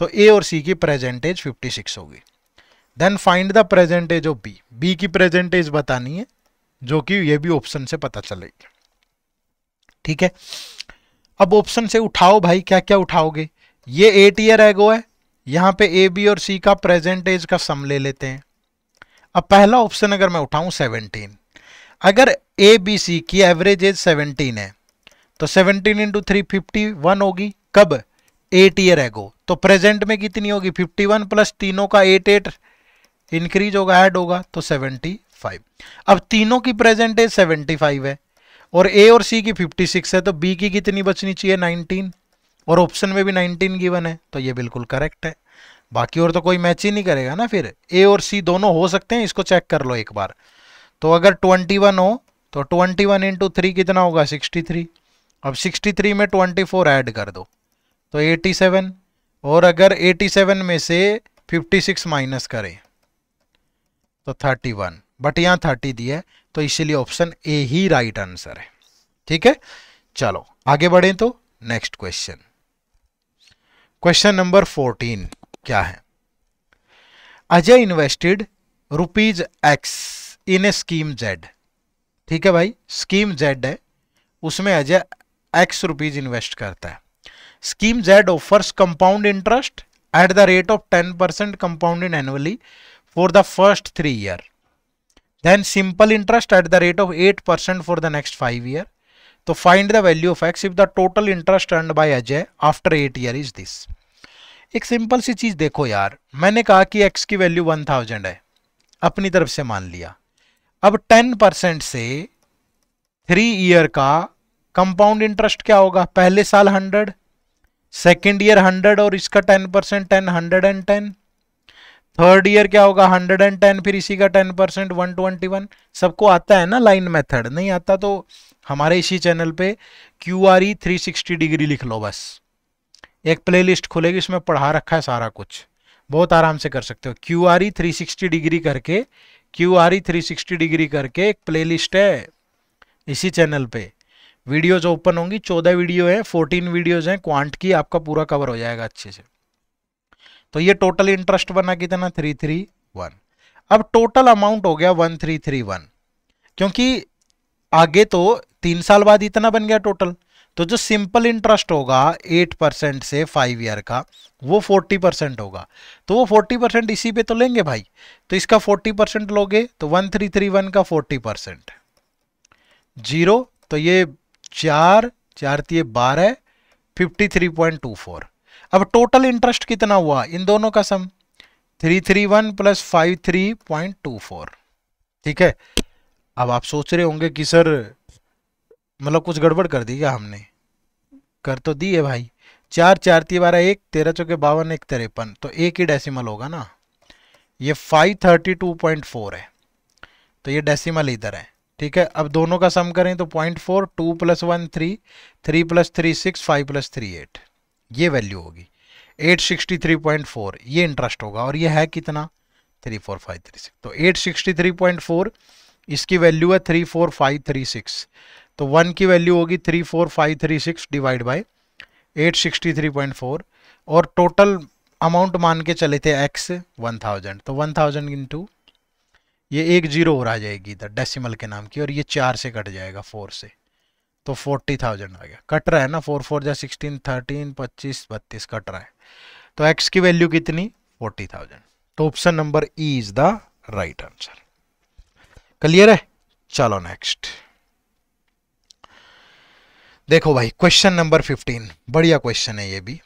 Speaker 1: तो ए और सी की प्रेजेंट एज 56 होगी। Then find the present age of B. B की प्रेजेंट एज बतानी है, जो कि ये भी ऑप्शन से पता चलेगी। ठीक है, अब ऑप्शन से उठाओ भाई, क्या क्या उठाओगे। ये 8 ईयर एगो है, यहां पे ए बी और सी का प्रेजेंट एज का सम ले लेते हैं। अब पहला ऑप्शन अगर मैं उठाऊं 17, अगर ए बी सी की एवरेज एज 17 है, तो 17 इंटू 3 51 होगी। कब, 8 ईयर एगो। तो प्रेजेंट में कितनी होगी 51, प्लस तीनों का 8 इंक्रीज होगा, ऐड होगा, तो 75। अब तीनों की प्रेजेंट एज 75 है, और ए और सी की 56 है, तो बी की कितनी बचनी चाहिए 19, और ऑप्शन में भी 19 गिवन है, तो ये बिल्कुल करेक्ट है। बाकी और तो कोई मैच ही नहीं करेगा ना, फिर ए और सी दोनों हो सकते हैं, इसको चेक कर लो एक बार। तो अगर 21 हो तो 21 इंटू 3 कितना होगा 63। अब 63 में 24 ऐड कर दो, तो 87, और अगर 87 में से 56 माइनस करें तो 31, बट यहाँ 30 दिया है, तो इसीलिए option A he right answer है। ठीक है, चलो आगे बढ़े तो नेक्स्ट क्वेश्चन, क्वेश्चन नंबर 14 क्या है। अजय इन्वेस्टेड ₹X इन ए स्कीम जेड। ठीक है भाई, स्कीम जेड है, उसमें अजय X रुपीज इन्वेस्ट करता है। Scheme Z offers compound interest at the rate of 10% compounded annually for the first 3 years, then simple interest at the rate of 8% for the next 5 years. तो find the value of x if the total interest earned by Ajay after 8 years is this. एक simple सी चीज देखो यार, मैंने कहा कि x की value 1000 है, अपनी तरफ से मान लिया। अब 10% से 3 ईयर का कंपाउंड इंटरेस्ट क्या होगा, पहले साल 100, सेकेंड ईयर 100, और इसका 10% 10 110, थर्ड ईयर क्या होगा 110, फिर इसी का 10% 121। सबको आता है ना लाइन मेथड, नहीं आता तो हमारे इसी चैनल पे QRE 360 डिग्री लिख लो, बस एक प्लेलिस्ट खुलेगी, इसमें पढ़ा रखा है सारा कुछ, बहुत आराम से कर सकते हो। QRE 360 डिग्री करके, QRE 360 डिग्री करके एक प्लेलिस्ट है इसी चैनल पे, वीडियोज ओपन होंगी, 14 वीडियो है, 14 वीडियोज हैं क्वांट की, आपका पूरा कवर हो जाएगा अच्छे से। तो ये टोटल इंटरेस्ट बना कितना 331। अब टोटल अमाउंट हो गया 1331, क्योंकि आगे तो 3 साल बाद इतना बन गया टोटल, तो जो सिंपल इंटरेस्ट होगा 8% से 5 ईयर का, वो 40% होगा। तो वो 40% इसी पे तो लेंगे भाई। तो इसका 40% लोगे तो 1331 का 40%, 0, तो ये 4 4 3 12, 53.24। अब टोटल इंटरेस्ट कितना हुआ इन दोनों का सम, 331 प्लस 53.24। ठीक है। अब आप सोच रहे होंगे कि सर मतलब कुछ गड़बड़ कर दी क्या हमने? कर तो दी है भाई। 4 4 3 12, 1 13 चौके 52, 1 53, तो एक ही डेसिमल होगा ना। ये 532.4 है, तो ये डेसिमल इधर है। ठीक है। अब दोनों का सम करें तो 0.4, 2 प्लस 1 3, 3 प्लस 3 6, 5 प्लस 3 8, ये वैल्यू होगी 863.4। ये इंटरेस्ट होगा और ये है कितना 34536। तो 863.4, इसकी वैल्यू है 34536, तो 1 की वैल्यू होगी 34536 डिवाइड बाय 863.4। और टोटल अमाउंट मान के चले थे x 1000, तो 1000 इंटू ये 1 0 और आ जाएगी इधर डेसिमल के नाम की, और ये 4 से कट जाएगा 4 से, तो 40,000 आ गया। कट रहा है ना, 4 4 जा 16, 13 25 32 कट रहा है। तो x की वैल्यू कितनी 40,000। तो option number E is the right answer. Clear है? चलो नेक्स्ट देखो भाई, क्वेश्चन नंबर 15, बढ़िया क्वेश्चन है ये भी।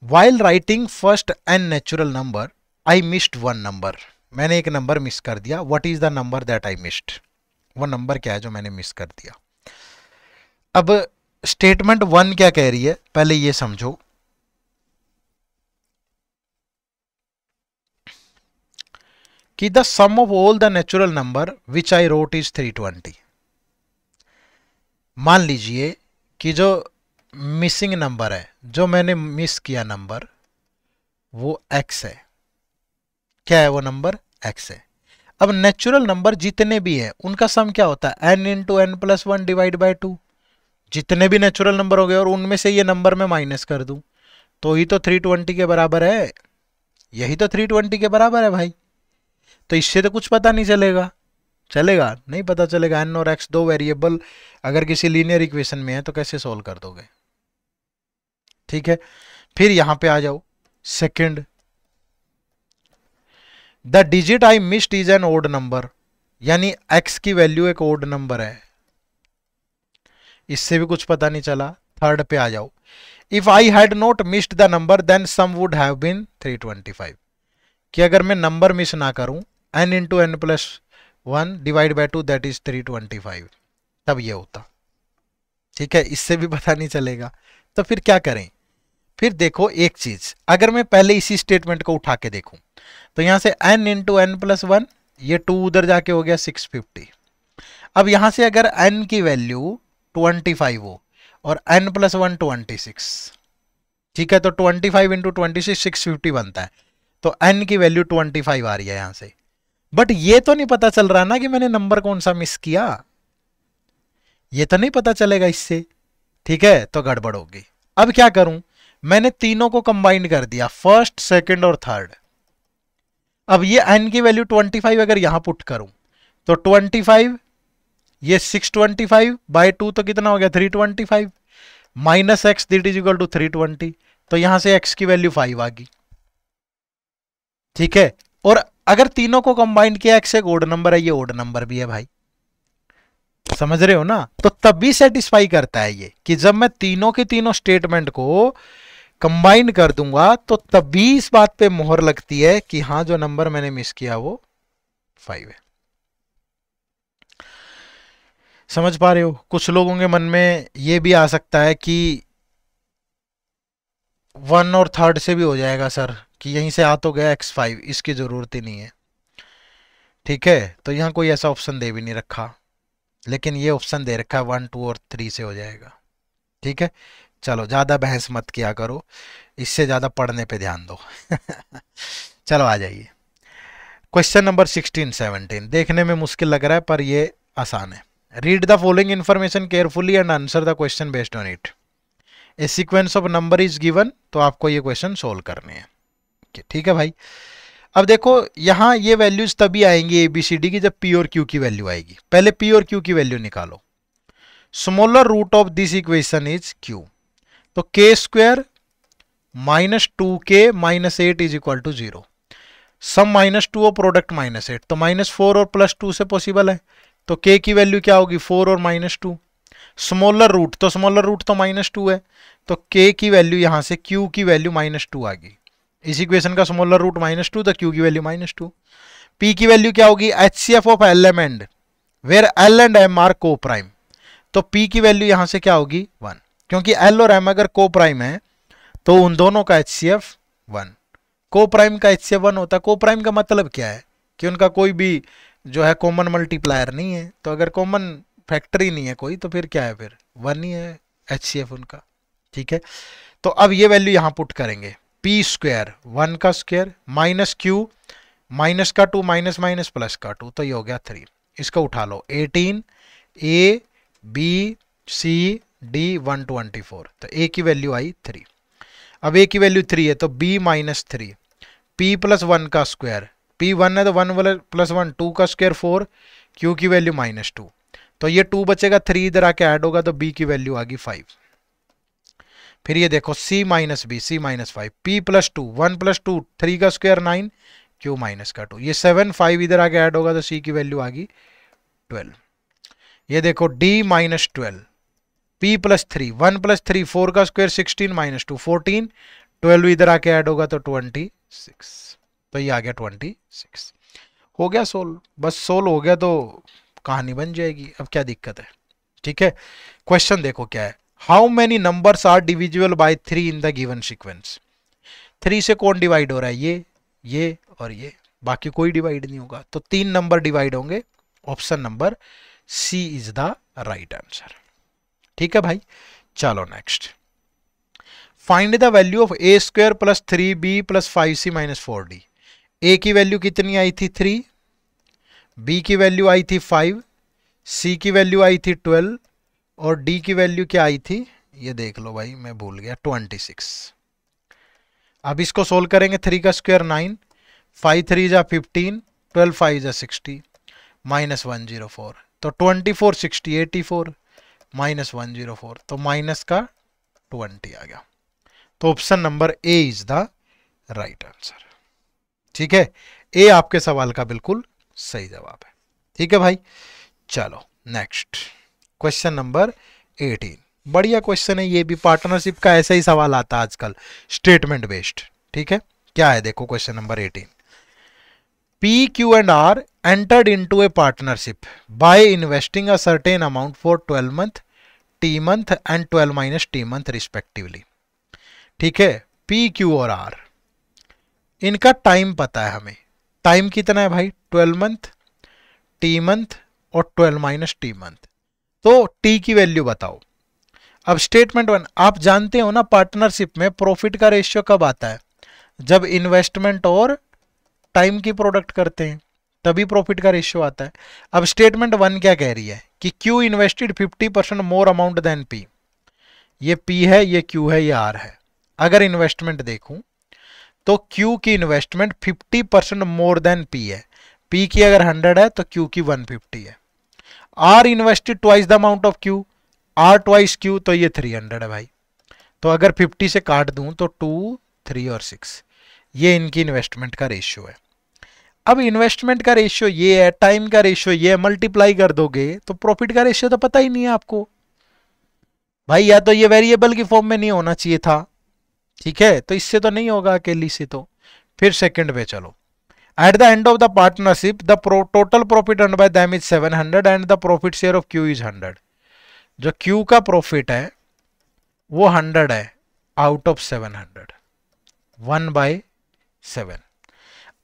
Speaker 1: While writing first n natural number I missed one number. मैंने एक नंबर मिस कर दिया। What is the number that I missed? वो नंबर क्या है जो मैंने मिस कर दिया? अब स्टेटमेंट 1 क्या कह रही है, पहले ये समझो कि the sum of all the natural number which I wrote is 320। मान लीजिए कि जो मिसिंग नंबर है, जो मैंने मिस किया नंबर, वो x है। क्या है वो नंबर? x है। अब नेचुरल नंबर जितने भी हैं उनका सम क्या होता है? n into n plus 1 divide by 2। जितने भी नेचुरल नंबर हो गए और उनमें से ये नंबर मैं माइनस कर दूं तो ही तो 320 के बराबर है। यही तो 320 के बराबर है भाई। तो इससे तो कुछ पता नहीं चलेगा। चलेगा? नहीं पता चलेगा। n और x दो वेरिएबल अगर किसी लीनियर इक्वेशन में है तो कैसे सोल्व कर दोगे? ठीक है। फिर यहां पे आ जाओ, second, the digit I missed is an odd number, यानी x की वैल्यू एक ओड नंबर है। इससे भी कुछ पता नहीं चला। थर्ड पे आ जाओ, if I had not missed the number then sum would have been 325। कि अगर मैं नंबर मिस ना करूं, n into n plus 1 divide by 2 that is 325, तब ये होता। ठीक है। इससे भी पता नहीं चलेगा। तो फिर क्या करें? फिर देखो एक चीज, अगर मैं पहले इसी स्टेटमेंट को उठा के देखूं तो यहां से n इंटू एन प्लस 1, ये 2 उधर जाके हो गया 650। अब यहां से अगर n की वैल्यू 25 हो और n प्लस 1 26, ठीक है, तो 25 इंटू 26 650 बनता है। तो n की वैल्यू 25 आ रही है यहां से। बट ये तो नहीं पता चल रहा ना कि मैंने नंबर कौन सा मिस किया। ये तो नहीं पता चलेगा इससे। ठीक है, तो गड़बड़ होगी। अब क्या करूं? मैंने तीनों को कंबाइन कर दिया, फर्स्ट सेकंड और थर्ड। अब ये n की वैल्यू 25 अगर यहां पुट करूं तो 25, ये 625 बाई 2 तो कितना हो गया 325, minus x that is equal to 320। तो यहां से x की वैल्यू 5 आ गई। ठीक है। और अगर तीनों को कंबाइन किया, x एक ओड नंबर है, ये ओड नंबर भी है भाई। समझ रहे हो ना? तो तब भी सेटिस्फाई करता है ये कि जब मैं तीनों के तीनों स्टेटमेंट को कंबाइन कर दूंगा तो तभी इस बात पे मोहर लगती है कि हां जो नंबर मैंने मिस किया वो 5 है। समझ पा रहे हो? कुछ लोगों के मन में ये भी आ सकता है कि 1 और थर्ड से भी हो जाएगा सर, कि यहीं से आ तो गया x5, इसकी जरूरत ही नहीं है। ठीक है। तो यहां कोई ऐसा ऑप्शन दे भी नहीं रखा, लेकिन ये ऑप्शन दे रखा है 1 2 और 3 से हो जाएगा। ठीक है। चलो ज्यादा बहस मत किया करो, इससे ज्यादा पढ़ने पे ध्यान दो। चलो आ जाइए, क्वेश्चन नंबर 16 17। देखने में मुश्किल लग रहा है पर ये आसान है। Read the following information carefully and answer the question based on it. A sequence of number is given, तो आपको ये क्वेश्चन सोल्व करने हैं। ठीक है भाई। अब देखो यहां ये वैल्यूज तभी आएंगी एबीसीडी की जब पी और क्यू की वैल्यू आएगी। पहले पी और क्यू की वैल्यू निकालो। Smaller root of this equation is q. तो k square minus 2k minus 8 is equal to 0। Sum -2 और प्रोडक्ट -8, तो -4 और +2 से पॉसिबल है। तो k की वैल्यू क्या होगी, 4 और -2। स्मॉलर रूट, तो स्मॉलर रूट तो -2 है, तो k की वैल्यू यहां से q की वैल्यू -2 आ गई। इस इक्वेशन का स्मॉलर रूट -2, तो q की वैल्यू -2। p की वैल्यू क्या होगी, HCF of LM and where L and M are coprime. तो p की वैल्यू यहां से क्या होगी 1, क्योंकि L और M अगर को प्राइम है तो उन दोनों का HCF 1। को प्राइम का HCF 1 होता है। को प्राइम का मतलब क्या है कि उनका कोई भी जो है कॉमन मल्टीप्लायर नहीं है। तो अगर कॉमन फैक्टर ही नहीं है कोई, तो फिर क्या है, फिर 1 ही है HCF उनका। ठीक है, तो अब ये वैल्यू यहां पुट करेंगे, पी स्क्वायर 1 का स्क्वायर माइनस क्यू माइनस का 2 माइनस माइनस प्लस का 2, तो ये हो गया 3। इसको उठा लो, 18 A B C D 124, तो A की वैल्यू आई 3। अब A की वैल्यू 3 है तो B माइनस 3, P प्लस 1 का स्क्वायर, P 1 है तो 1 प्लस 1 2 का स्क्वायर 4, Q की वैल्यू -2, तो ये 2 बचेगा, 3 इधर आके ऐड होगा तो B की वैल्यू आ गई 5। फिर ये देखो C minus B, C minus 5, P plus 2 1 plus 2 3 का स्क्वायर 9, Q माइनस का 2, ये 7 5 इधर आके ऐड होगा तो C की वैल्यू आ गई 12। ये देखो D minus 12, P plus 3 1 plus 3 4 का स्क्वायर 16 माइनस 2 14, 12 इधर आके ऐड होगा तो 26, तो ये आ गया 26। हो गया सोल्व, बस सोल्व हो गया तो कहानी बन जाएगी। अब क्या दिक्कत है, ठीक है। क्वेश्चन देखो क्या है, how many numbers are divisible by 3 in the given sequence. 3 से कौन डिवाइड हो रहा है, ये और ये, बाकी कोई डिवाइड नहीं होगा। तो 3 नंबर डिवाइड होंगे, option number C is the right answer. ठीक है भाई, चलो next. Find the value of a square plus 3b plus 5c minus 4d। A की वैल्यू कितनी आई थी 3, बी की वैल्यू आई थी 5, सी की वैल्यू आई थी 12 और डी की वैल्यू क्या आई थी, ये देख लो भाई मैं भूल गया, 26। अब इसको सोल्व करेंगे, 3 का स्क्वायर 9, 5 3 जा 15, 12 5 जा 60 माइनस 104, तो 24 60 84 माइनस 104, तो माइनस का 20 आ गया। तो option number A is the right answer. ठीक है, ए आपके सवाल का बिल्कुल सही जवाब है। ठीक है भाई, चलो नेक्स्ट क्वेश्चन नंबर 18। बढ़िया क्वेश्चन है ये भी, पार्टनरशिप का ऐसा ही सवाल आता है आजकल, स्टेटमेंट बेस्ड। ठीक है, क्या है देखो question number 18। P, Q and R entered into a partnership by investing a certain amount for 12 month, T month and 12 minus T month respectively। ठीक है, P, Q और R, इनका टाइम पता है हमें। टाइम कितना है भाई, 12 मंथ, T मंथ और 12 माइनस T मंथ। तो T की वैल्यू बताओ। अब स्टेटमेंट 1, आप जानते हो ना पार्टनरशिप में प्रॉफिट का रेशियो कब आता है, जब इन्वेस्टमेंट और टाइम की प्रोडक्ट करते हैं तभी प्रॉफिट का रेशियो आता है। अब स्टेटमेंट 1 क्या कह रही है कि Q invested 50% more amount than P। ये P है, ये Q है, ये R है। अगर इन्वेस्टमेंट देखूं तो Q की इन्वेस्टमेंट 50% मोर देन P है। P की अगर 100 है तो Q की 150 है। R invested twice the amount of Q, R twice Q, तो ये 300 है भाई। तो अगर 50 से काट दूं तो 2 3 और 6, ये इनकी इन्वेस्टमेंट का रेशियो है। अब इन्वेस्टमेंट का रेशियो ये है, टाइम का रेशियो ये है, मल्टीप्लाई कर दोगे तो प्रॉफिट का रेशियो तो पता ही नहीं है आपको भाई। या तो ये वेरिएबल की फॉर्म में नहीं होना चाहिए था, ठीक है, तो इससे तो नहीं होगा अकेली से। तो फिर सेकंड पे चलो। At the end of the partnership the total profit earn by them is 700 and the profit share of Q is 100। जो Q का प्रॉफिट है वो 100 है आउट ऑफ 700, 1/7।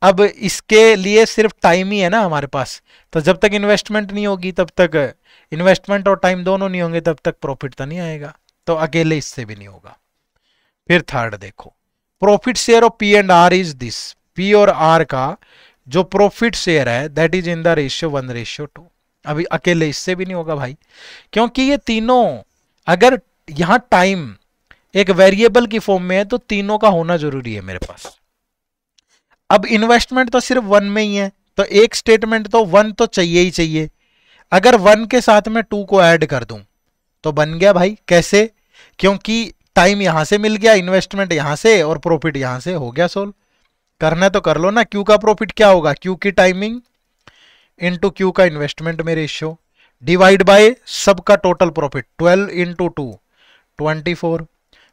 Speaker 1: अब इसके लिए सिर्फ टाइम ही है ना हमारे पास, तो जब तक इन्वेस्टमेंट नहीं होगी तब तक, इन्वेस्टमेंट और टाइम दोनों नहीं होंगे तब तक प्रॉफिट तो नहीं आएगा, तो अकेले इससे भी नहीं होगा। फिर थर्ड देखो, profit share of P and R is this. P और R का जो प्रॉफिट शेयर है that is in the ratio 1:2। अभी अकेले इससे भी नहीं होगा भाई, क्योंकि ये तीनों, अगर यहां टाइम एक वेरिएबल की फॉर्म में है तो तीनों का होना जरूरी है मेरे पास। अब इन्वेस्टमेंट तो सिर्फ 1 में ही है, तो एक स्टेटमेंट तो 1 तो चाहिए ही चाहिए। अगर 1 के साथ में 2 को ऐड कर दूं तो बन गया भाई। कैसे? क्योंकि टाइम यहां से मिल गया, इन्वेस्टमेंट यहां से और प्रॉफिट यहां से, हो गया सोल्व। करना तो कर लो ना। क्यू का प्रॉफिट क्या होगा? क्यू की टाइमिंग इंटू क्यू का इन्वेस्टमेंट में रेशियो, डिवाइड बाय सबका टोटल प्रॉफिट 12 इंटू 2 24,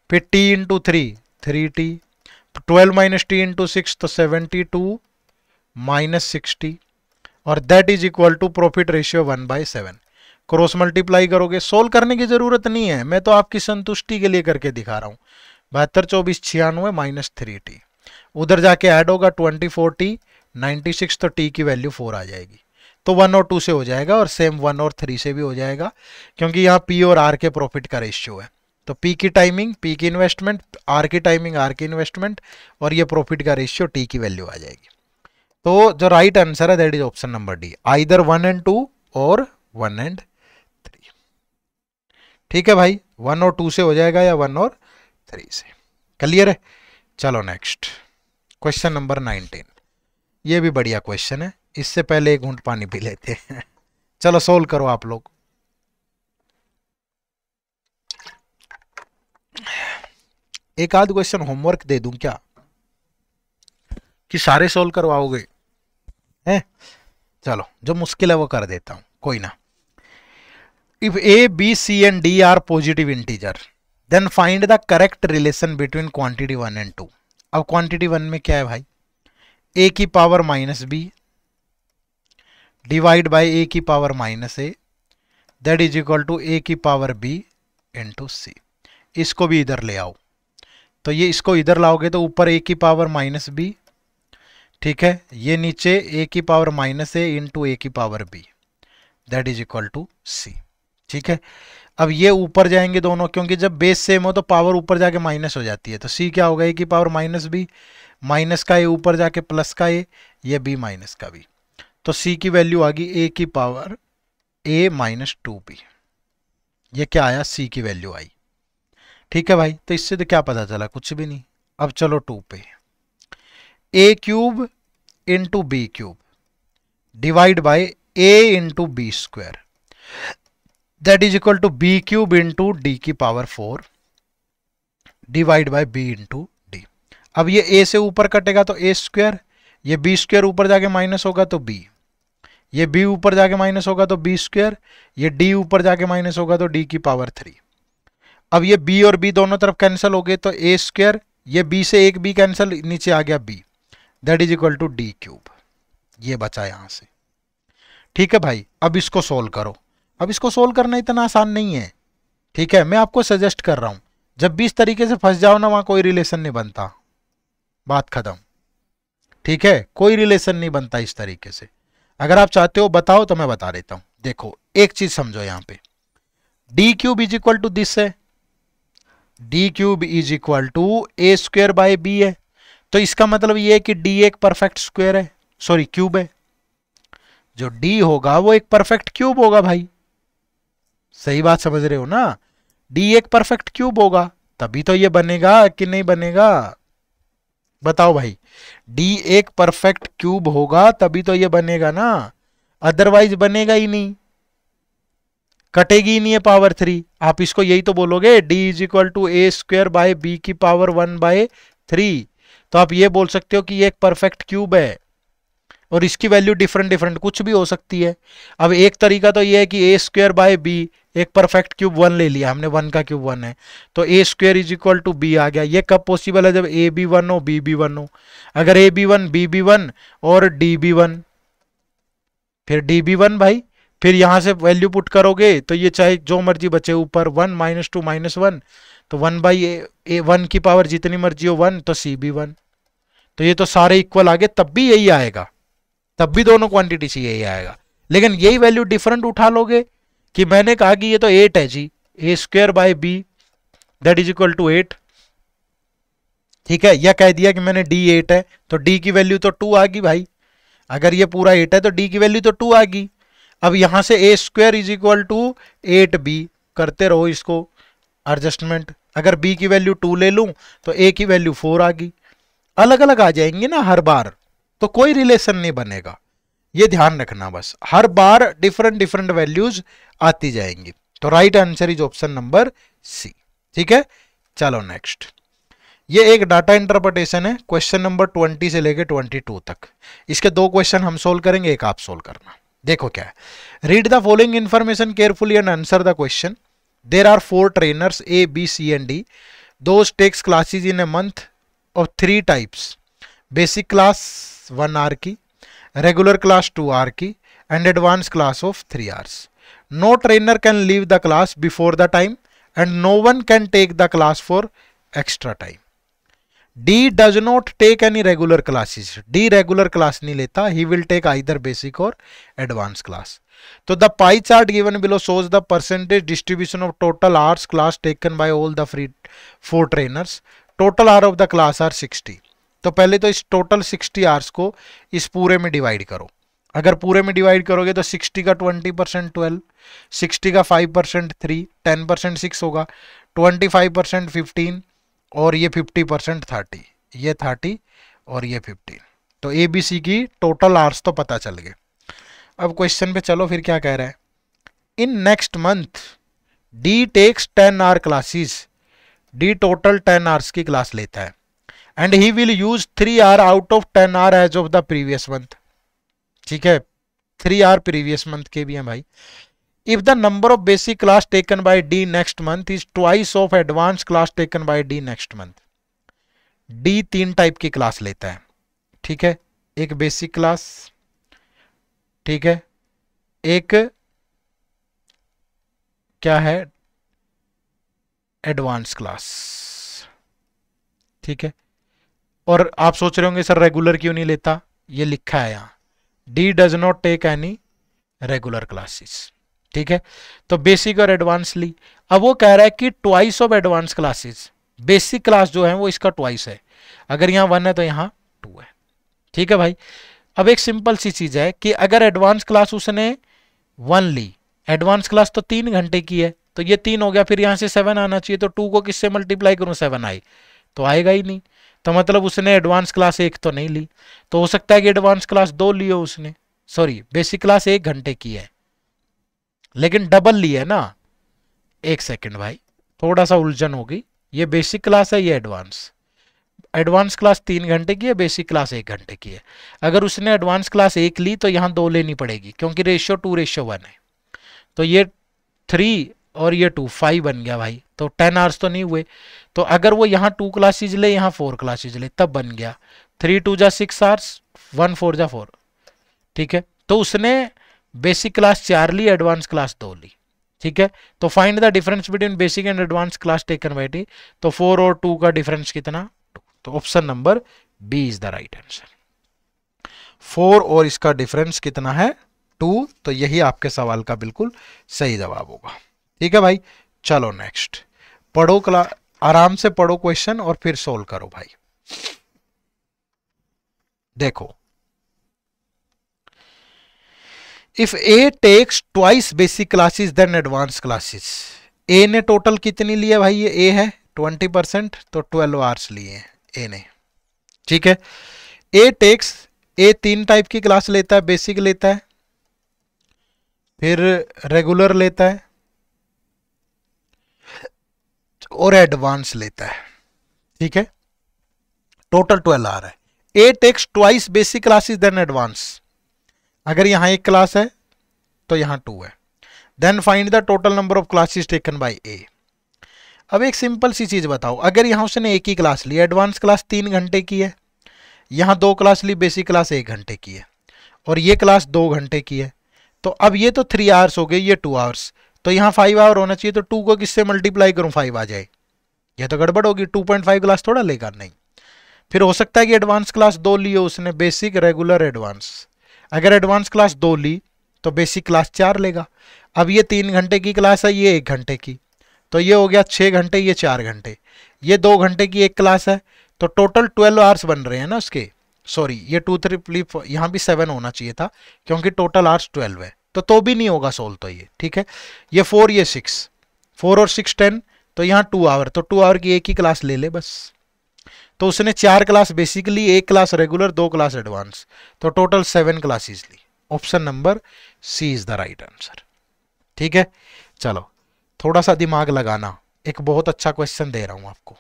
Speaker 1: फिर t into 3 3t, 12 minus t into 6 तो 72 माइनस 60, और that is equal to profit ratio 1/7। Cross multiply करोगे, सोल्व करने की जरूरत नहीं है, मैं तो आपकी संतुष्टि के लिए करके दिखा रहा हूं। 72 24 96 माइनस 3t, उधर जाके ऐड होगा 24t 96, तो t की वैल्यू 4 आ जाएगी। तो 1 और 2 से हो जाएगा, और सेम 1 और 3 से भी हो जाएगा, क्योंकि यहाँ p और r के प्रॉफिट का रेशियो है। तो p की टाइमिंग p की इन्वेस्टमेंट, r की टाइमिंग r की इन्वेस्टमेंट, और ये प्रॉफिट का रेशियो t की वैल्यू आ जाएगी। तो जो राइट आंसर है that is option number D, either 1 and 2 और 1 and 3। ठीक है भाई, 1 और 2 से हो जाएगा या 1 और 3 से। क्लियर है? चलो नेक्स्ट क्वेश्चन नंबर 19। ये भी बढ़िया क्वेश्चन है, इससे पहले एक घूंट पानी पी लेते हैं। चलो सोल्व करो आप लोग। एक आध क्वेश्चन होमवर्क दे दूं क्या, कि सारे सोल्व करवाओगे हैं? चलो जो मुश्किल है वो कर देता हूं, कोई ना। If a B c and d are positive integer, then find the correct relation between quantity 1 and 2। अब क्वांटिटी 1 में क्या है भाई? ए की power minus B divide by A की power minus A, that is equal to A की power B into सी। इसको भी इधर ले आओ, तो ये इसको इधर लाओगे तो ऊपर ए की पावर माइनस बी, ठीक है, ये नीचे ए की power minus A into A की power B, that is equal to C. ठीक है, अब ये ऊपर जाएंगे दोनों, क्योंकि जब बेस सेम हो तो पावर ऊपर जाके माइनस हो जाती है। तो सी क्या होगा? ए की पावर माइनस बी, माइनस का ए ऊपर जाके प्लस का ए, ये बी माइनस का बी, तो सी की वैल्यू आ गई ए की पावर ए माइनस 2b। ये क्या आया? सी की वैल्यू आई। ठीक है भाई, तो इससे तो क्या पता चला? कुछ भी नहीं। अब चलो 2 पे, A cube into B cube divide by A into B square, that is equal to B cube into D की power 4 divide by B into D. अब ये ए से ऊपर कटेगा तो ए स्क्वायर, ये बी स्क्वायर ऊपर जाके माइनस होगा तो बी, ये बी ऊपर जाके माइनस होगा तो बी स्क्वायर, ये डी ऊपर जाके माइनस होगा तो डी की पावर 3। अब ये बी और बी दोनों तरफ कैंसिल हो गए तो ए स्क्वायर, ये बी से एक बी कैंसिल, नीचे आ गया b, that is equal to d cube. ये बचा यहां से। ठीक है भाई, अब इसको सोल्व करो। अब इसको सोल्व करना इतना आसान नहीं है, ठीक है, मैं आपको सजेस्ट कर रहा हूं। जब भी इस तरीके से फंस जाओ ना, वहां कोई रिलेशन नहीं बनता, बात खत्म। ठीक है, कोई रिलेशन नहीं बनता इस तरीके से। अगर आप चाहते हो बताओ तो मैं बता देता हूं। देखो एक चीज समझो, यहां पे D cube is equal to this है, D cube is equal to A square by B है, तो इसका मतलब ये है कि डी एक परफेक्ट स्क्वायर है, सॉरी क्यूब है। जो डी होगा वो एक परफेक्ट क्यूब होगा भाई, सही बात समझ रहे हो ना? डी एक परफेक्ट क्यूब होगा, तभी तो ये बनेगा कि नहीं बनेगा? बताओ भाई, डी एक परफेक्ट क्यूब होगा तभी तो ये बनेगा ना, अदरवाइज बनेगा ही नहीं, कटेगी ही नहीं है पावर 3। आप इसको यही तो बोलोगे, d is equal to A square by b की पावर 1/3। तो आप ये बोल सकते हो कि ये एक परफेक्ट क्यूब है, और इसकी वैल्यू डिफरेंट डिफरेंट कुछ भी हो सकती है। अब एक तरीका तो ये है कि ए स्क्वायर बाय बी एक परफेक्ट क्यूब 1 ले लिया हमने, 1 का क्यूब 1 है, तो A square is equal to B आ गया। ये कब पॉसिबल है? जब ए बी 1 हो बी बी 1 हो। अगर ए बी 1 बी बी 1 और डी बी 1, फिर डी बी 1 भाई, फिर यहां से वैल्यू पुट करोगे तो ये चाहे जो मर्जी बचे, ऊपर 1 -2 -1, तो 1/1 की पावर जितनी मर्जी हो 1, तो सी बी 1। तो ये तो सारे इक्वल आ गए, तब भी यही आएगा, तब भी दोनों क्वांटिटी से यही आएगा। लेकिन यही वैल्यू डिफरेंट उठा लोगे कि मैंने कहा कि ये तो 8 है जी, A square by B that is equal to 8, ठीक है, या कह दिया कि मैंने डी 8 है, तो डी की वैल्यू तो 2 आ गई भाई। अगर ये पूरा 8 है तो डी की वैल्यू तो 2 आ गई। अब यहां से A square is equal to 8b करते रहो इसको एडजस्टमेंट। अगर b की वैल्यू 2 ले लूं तो a की वैल्यू 4 आ गई। अलग अलग आ जाएंगे ना हर बार, तो कोई रिलेशन नहीं बनेगा, ये ध्यान रखना बस। हर बार डिफरेंट डिफरेंट वैल्यूज आती जाएंगी। तो right answer is option number C. ठीक है, चलो नेक्स्ट। ये एक डाटा इंटरप्रिटेशन है, क्वेश्चन नंबर 20 से लेके 22 तक। इसके दो क्वेश्चन हम सोल्व करेंगे, एक आप सोल्व करना। देखो क्या है, read the following information carefully and answer the question. There are 4 trainers A, B, C and D. Those takes classes in a month of 3 types. Basic class 1 hour की, regular class 2 hour की and advanced class of 3 hours. No trainer can leave the class before the time and no one can take the class for extra time. D does not take any regular classes. D regular class नहीं लेता, he will take either basic or advanced class. So the pie chart given below shows the percentage distribution of total hours class taken by all the free 4 trainers. Total hour of the class are 60. तो पहले तो इस total 60 hours को इस पूरे में divide करो। अगर पूरे में डिवाइड करोगे तो 60 का 20% 12, 60 का 5% 3, 10% 6 होगा, 25% 15 और ये 50% 30, ये 30 और ये 15। तो ए बी सी की टोटल आवर्स तो पता चल गए। अब क्वेश्चन पे चलो, फिर क्या कह रहा है। In next month D takes 10 hour classes. D total 10 hours की क्लास लेता है and he will use 3 hour out of 10 hour as of the previous month. ठीक है, 3 आवर प्रीवियस मंथ के भी हैं भाई। If the number of basic class taken by D next month is twice of advance class taken by D next month. D 3 type की class लेता है। ठीक है, एक बेसिक क्लास, ठीक है, एक क्या है एडवांस क्लास। ठीक है, और आप सोच रहे होंगे सर रेगुलर क्यों नहीं लेता, ये लिखा है यहां, D does not take any regular classes. ठीक है, तो बेसिक और एडवांस ली। अब वो कह रहा है कि twice of advance classes. Basic class जो है वो इसका ट्वाइस है, अगर यहाँ 1 है तो यहाँ 2 है। ठीक है भाई, अब एक सिंपल सी चीज है कि अगर एडवांस क्लास उसने 1 ली, एडवांस क्लास तो 3 घंटे की है, तो ये 3 हो गया, फिर यहां से 7 आना चाहिए, तो 2 को किससे मल्टीप्लाई करूं, 7 आए तो आएगा ही नहीं। तो मतलब उसने एडवांस क्लास 1 तो नहीं ली, तो हो सकता है कि एडवांस क्लास 2 ली हो उसने, सॉरी बेसिक क्लास 1 घंटे की है लेकिन डबल ली है ना। 1 सेकंड भाई, थोड़ा सा उलझन होगी, ये बेसिक क्लास है, ये एडवांस। एडवांस क्लास 3 घंटे की है, बेसिक क्लास 1 घंटे की है। अगर उसने एडवांस क्लास 1 ली तो यहाँ 2 लेनी पड़ेगी, क्योंकि रेशियो 2:1 है। तो ये 3 और ये 2, 5 बन गया भाई, तो 10 आवर्स तो नहीं हुए। तो अगर वो यहाँ 2 क्लासेज ले, यहाँ 4 क्लासेज ले, तब बन गया 3 2 जा 6 आवर्स, 1 4 जा 4। ठीक है, तो उसने बेसिक क्लास 4 ली, एडवांस क्लास 2 ली। ठीक है, तो find the difference between basic and advance class taken by D. तो 4 और 2 का डिफरेंस कितना, 2। तो option number B is the right answer. 4 और इसका डिफरेंस कितना है, 2। तो यही आपके सवाल का बिल्कुल सही जवाब होगा। ठीक है भाई, चलो नेक्स्ट पढ़ो, आराम से पढ़ो क्वेश्चन और फिर सोल्व करो भाई। देखो, if A takes twice basic classes then advanced classes. A ने टोटल कितनी ली है भाई, ये ए है 20%, तो 12 आवर्स लिए ए ने। ठीक है, ए टेक्स, ए 3 टाइप की क्लास लेता है, बेसिक लेता है, फिर रेगुलर लेता है और एडवांस लेता है। ठीक है, टोटल 12 आवर है। A takes twice basic classes then advance. अगर यहां 1 क्लास है तो यहां 2 है। Then find the total number of classes taken by A. अब एक सिंपल सी चीज बताओ, अगर यहां उसने एक ही क्लास ली, एडवांस क्लास 3 घंटे की है, यहां 2 क्लास ली, बेसिक क्लास 1 घंटे की है, और ये क्लास 2 घंटे की है, तो अब ये तो 3 आवर्स हो गए, ये 2 आवर्स, तो यहाँ 5 आवर होना चाहिए। तो 2 को किससे मल्टीप्लाई करूँ, 5 आ जाए, यह तो गड़बड़ होगी। 2.5 क्लास थोड़ा लेगा, नहीं। फिर हो सकता है कि एडवांस क्लास 2 ली हो उसने, बेसिक रेगुलर एडवांस। अगर एडवांस क्लास 2 ली तो बेसिक क्लास 4 लेगा। अब ये 3 घंटे की क्लास है, ये 1 घंटे की, तो ये हो गया 6 घंटे, ये 4 घंटे, ये 2 घंटे की एक क्लास है, तो टोटल 12 आवर्स बन रहे हैं ना उसके। सॉरी, ये 2 3 यहाँ भी 7 होना चाहिए था, क्योंकि टोटल आवर्स 12 है, तो भी नहीं होगा सोल्व। तो ये ठीक है, ये 4 ये 6, 4 और 6 10, तो यहाँ 2 आवर, तो 2 आवर की एक ही क्लास ले ले बस। तो उसने 4 class basically, 1 class regular, 2 class advance, तो टोटल 7 क्लासेस ली। Option number C is the right answer. ठीक है, चलो थोड़ा सा दिमाग लगाना, एक बहुत अच्छा क्वेश्चन दे रहा हूं आपको,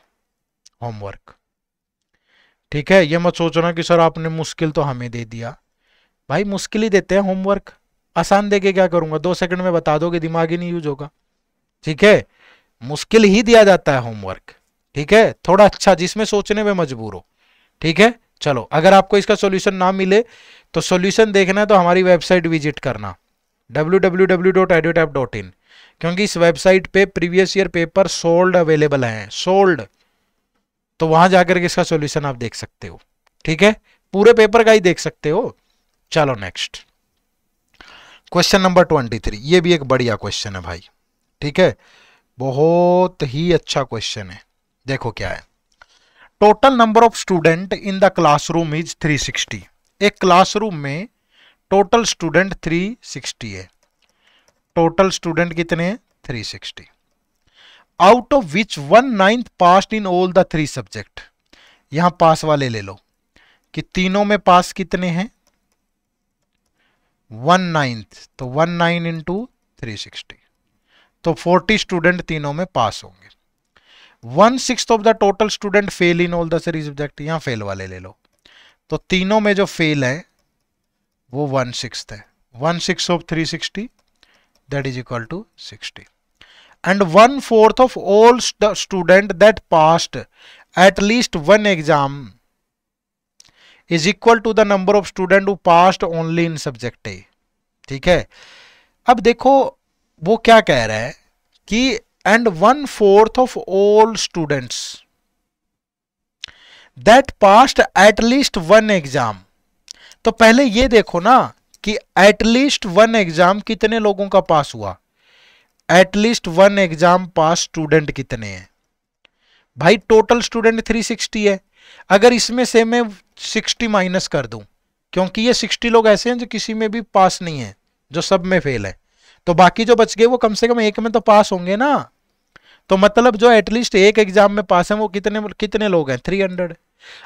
Speaker 1: होमवर्क। ठीक है, ये मत सोचना कि सर आपने मुश्किल तो हमें दे दिया। भाई मुश्किल ही देते हैं होमवर्क, आसान दे के क्या करूंगा, 2 सेकंड में बता दोगे, दिमाग ही नहीं यूज होगा। ठीक है, मुश्किल ही दिया जाता है होमवर्क। ठीक है, थोड़ा अच्छा जिसमें सोचने में मजबूर हो। ठीक है, चलो अगर आपको इसका सॉल्यूशन ना मिले तो सॉल्यूशन देखना है तो हमारी वेबसाइट विजिट करना www.edutap.in, क्योंकि इस वेबसाइट पे previous year paper sold available हैं, सोल्ड। तो वहां जाकर के इसका सॉल्यूशन आप देख सकते हो। ठीक है, पूरे पेपर का ही देख सकते हो। चलो नेक्स्ट क्वेश्चन नंबर 23, ये भी एक बढ़िया क्वेश्चन है भाई। ठीक है, बहुत ही अच्छा क्वेश्चन है। देखो क्या है, total number of student in the classroom is 360। एक क्लासरूम में टोटल स्टूडेंट 360 है। टोटल स्टूडेंट कितने हैं? 360। Out of which 1/9 passed in all the 3 subject. यहां पास वाले ले लो कि तीनों में पास कितने हैं? 1/9, तो 1/9 इंटू 360, तो 40 स्टूडेंट तीनों में पास होंगे। 1/6 of the total student fail in all the 3 subject. यहां फेल वाले ले लो, तो तीनों में जो फेल है वो 1/6 है। 1/6 of 360 that is equal to 60। And 1/4 of all student that passed at least 1 exam is equal to the number of student who passed only in subject A. ठीक है, अब देखो वो क्या कह रहा है कि and 1/4 of all students that passed at least 1 exam. तो पहले ये देखो ना कि एटलीस्ट 1 एग्जाम कितने लोगों का पास हुआ, एटलीस्ट 1 एग्जाम पास स्टूडेंट कितने हैं? भाई टोटल स्टूडेंट 360 है। अगर इसमें से मैं 60 माइनस कर दूं, क्योंकि ये 60 लोग ऐसे हैं जो किसी में भी पास नहीं है, जो सब में फेल है, तो बाकी जो बच गए वो कम से कम एक में तो पास होंगे ना। तो मतलब जो एटलीस्ट एक एग्जाम में पास है वो कितने लोग हैं? 300।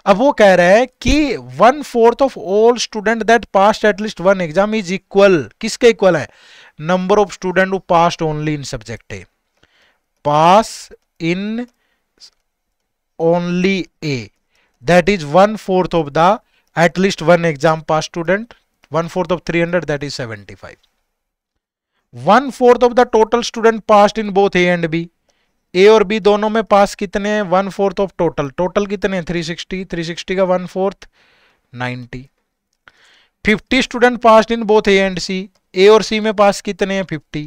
Speaker 1: अब वो कह रहा है कि 1/4 of all student that passed at least 1 exam is equal, किसके इक्वल है? Number of student who passed only in subject A. Pass in only A, that is 1/4 of the at least 1 exam pass student. 1/4 of 300 that is 75। 1/4 of the total student passed in both A and B. A और B दोनों में pass कितने हैं? 1/4 of total. Total कितने हैं? 360। 360 का 1/4 90। 50 student passed in both A and C. A और C में पास कितने हैं? 50।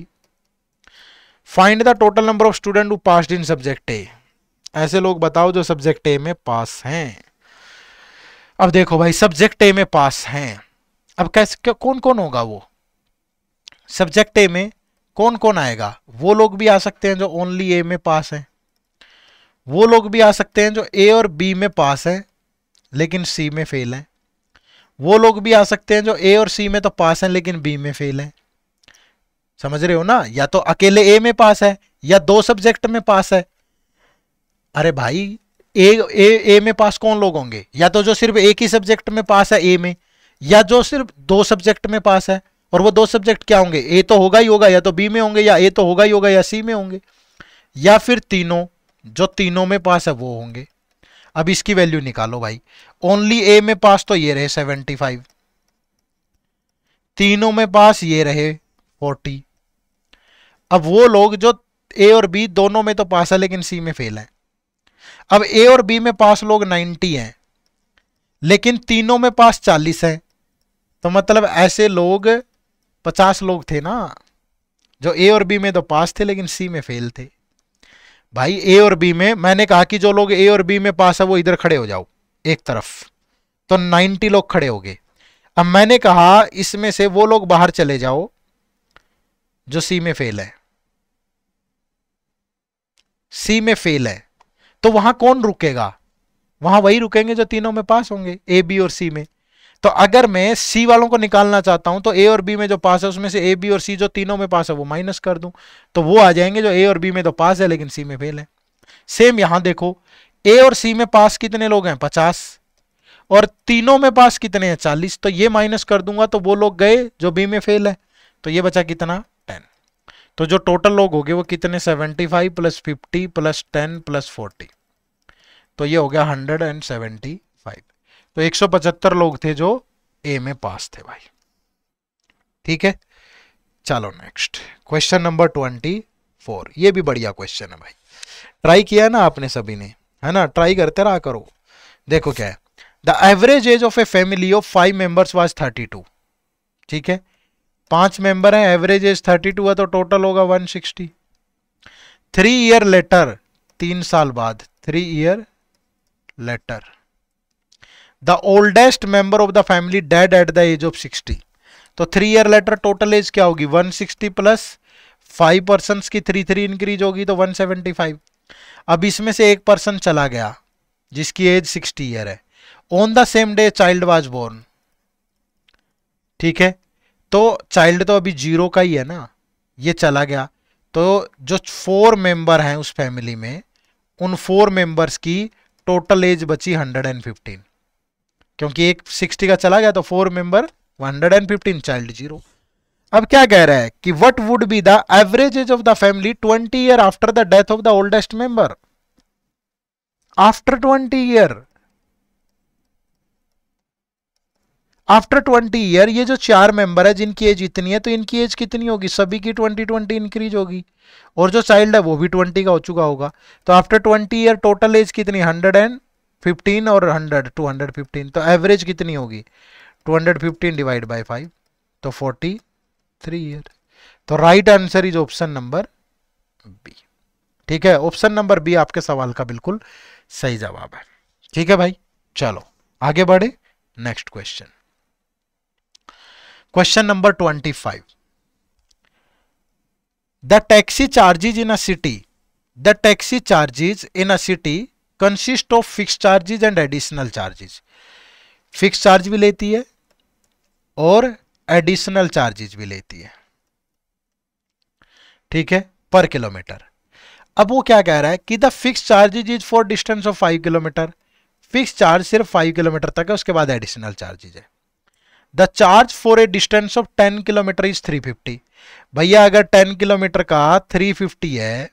Speaker 1: Find the total number of student who passed in subject A. ऐसे लोग बताओ जो सब्जेक्ट ए में पास हैं। अब देखो भाई सब्जेक्ट ए में पास हैं, अब कैसे कौन कौन होगा? वो सब्जेक्ट ए में कौन कौन आएगा? वो लोग भी आ सकते हैं जो ओनली ए में पास हैं, वो लोग भी आ सकते हैं जो ए और बी में पास हैं लेकिन सी में फेल हैं, वो लोग भी आ सकते हैं जो ए और सी में तो पास हैं लेकिन बी में फेल हैं। समझ रहे हो ना? या तो अकेले ए में पास है या 2 सब्जेक्ट में पास है। अरे भाई ए में पास कौन लोग होंगे? या तो जो सिर्फ एक ही सब्जेक्ट में पास है ए में, या जो सिर्फ 2 सब्जेक्ट में पास है। और वो 2 सब्जेक्ट क्या होंगे? ए तो होगा ही होगा, या तो बी में होंगे, या ए तो होगा ही होगा या सी में होंगे, या फिर तीनों, जो तीनों में पास है वो होंगे। अब इसकी वैल्यू निकालो भाई। ओनली ए में पास तो ये रहे 75, तीनों में पास ये रहे 40। अब वो लोग जो ए और बी दोनों में तो पास है लेकिन सी में फेल है। अब ए और बी में पास लोग 90 हैं लेकिन तीनों में पास 40 है, तो मतलब ऐसे लोग 50 लोग थे ना जो ए और बी में तो पास थे लेकिन सी में फेल थे। भाई ए और बी में मैंने कहा कि जो लोग ए और बी में पास है वो इधर खड़े हो जाओ एक तरफ, तो 90 लोग खड़े हो गए। अब मैंने कहा इसमें से वो लोग बाहर चले जाओ जो सी में फेल है, सी में फेल है, तो वहां कौन रुकेगा? वहां वही रुकेंगे जो तीनों में पास होंगे, ए बी और सी में। तो अगर मैं सी वालों को निकालना चाहता हूं तो ए और बी में जो पास है उसमें से ए बी और सी जो तीनों में पास है वो माइनस कर दूं, तो वो आ जाएंगे जो ए और बी में तो पास है लेकिन सी में फेल है। सेम यहां देखो, ए और सी में पास कितने लोग हैं? 50, और तीनों में पास कितने हैं? 40। तो ये माइनस कर दूंगा तो वो लोग गए जो बी में फेल है, तो ये बचा कितना? 10। तो जो टोटल लोग हो गए वो कितने, 75 प्लस 50 प्लस 10 प्लस 40, तो ये हो गया 175। तो 175 लोग थे जो ए में पास थे भाई। ठीक है, चलो नेक्स्ट क्वेश्चन नंबर 24। ये भी बढ़िया क्वेश्चन है भाई, ट्राई किया है ना आपने सभी ने, है ना, ट्राई करते रहा करो। देखो क्या है, the average age of a family of 5 members was 32। ठीक है, 5 मेंबर हैं, एवरेज एज 32 है, तो टोटल होगा 160। 3 ईयर लेटर, 3 साल बाद, 3 year later, the oldest member of the family dead at the age of 60। तो 3 ईयर लेटर टोटल एज क्या होगी, 160 प्लस 5 पर्सन की 3 इंक्रीज होगी तो 175। अब इसमें से एक पर्सन चला गया जिसकी एज 60 ईयर है, on the same day child was born. ठीक है, तो चाइल्ड तो अभी 0 का ही है ना, ये चला गया, तो जो 4 मेंबर हैं उस फैमिली में, उन 4 मेंबर्स की टोटल एज बची 115, क्योंकि एक 60 का चला गया तो 4 मेंबर 115, चाइल्ड 0। अब क्या कह रहा है कि what would be the average age of the family 20 year after the death of the oldest member. After 20 year, after 20 year ये जो 4 मेंबर है जिनकी एज इतनी है, तो इनकी एज कितनी होगी, सभी की 20 इंक्रीज होगी, और जो चाइल्ड है वो भी 20 का हो चुका होगा। तो आफ्टर 20 ईयर टोटल एज कितनी, 115 और 100 215, तो एवरेज कितनी होगी 215 डिवाइड बाय 5, तो 43 ईयर। तो right answer is option number B. ठीक है, ऑप्शन नंबर बी आपके सवाल का बिल्कुल सही जवाब है। ठीक है भाई, चलो आगे बढ़े, next question, question number 25। The taxi charges in a city, the taxi charges in a city consist of fix charges and additional charges. Fix charge भी लेती है और एडिशनल चार्जेज भी लेती है। ठीक है, पर किलोमीटर। अब वो क्या कह रहा है कि the fix charges is for distance of 5 kilometre. Fix charge सिर्फ 5 किलोमीटर तक है, उसके बाद एडिशनल चार्जेज है। The charge for a distance of 10 kilometre is 350। भैया अगर 10 किलोमीटर का 350 है,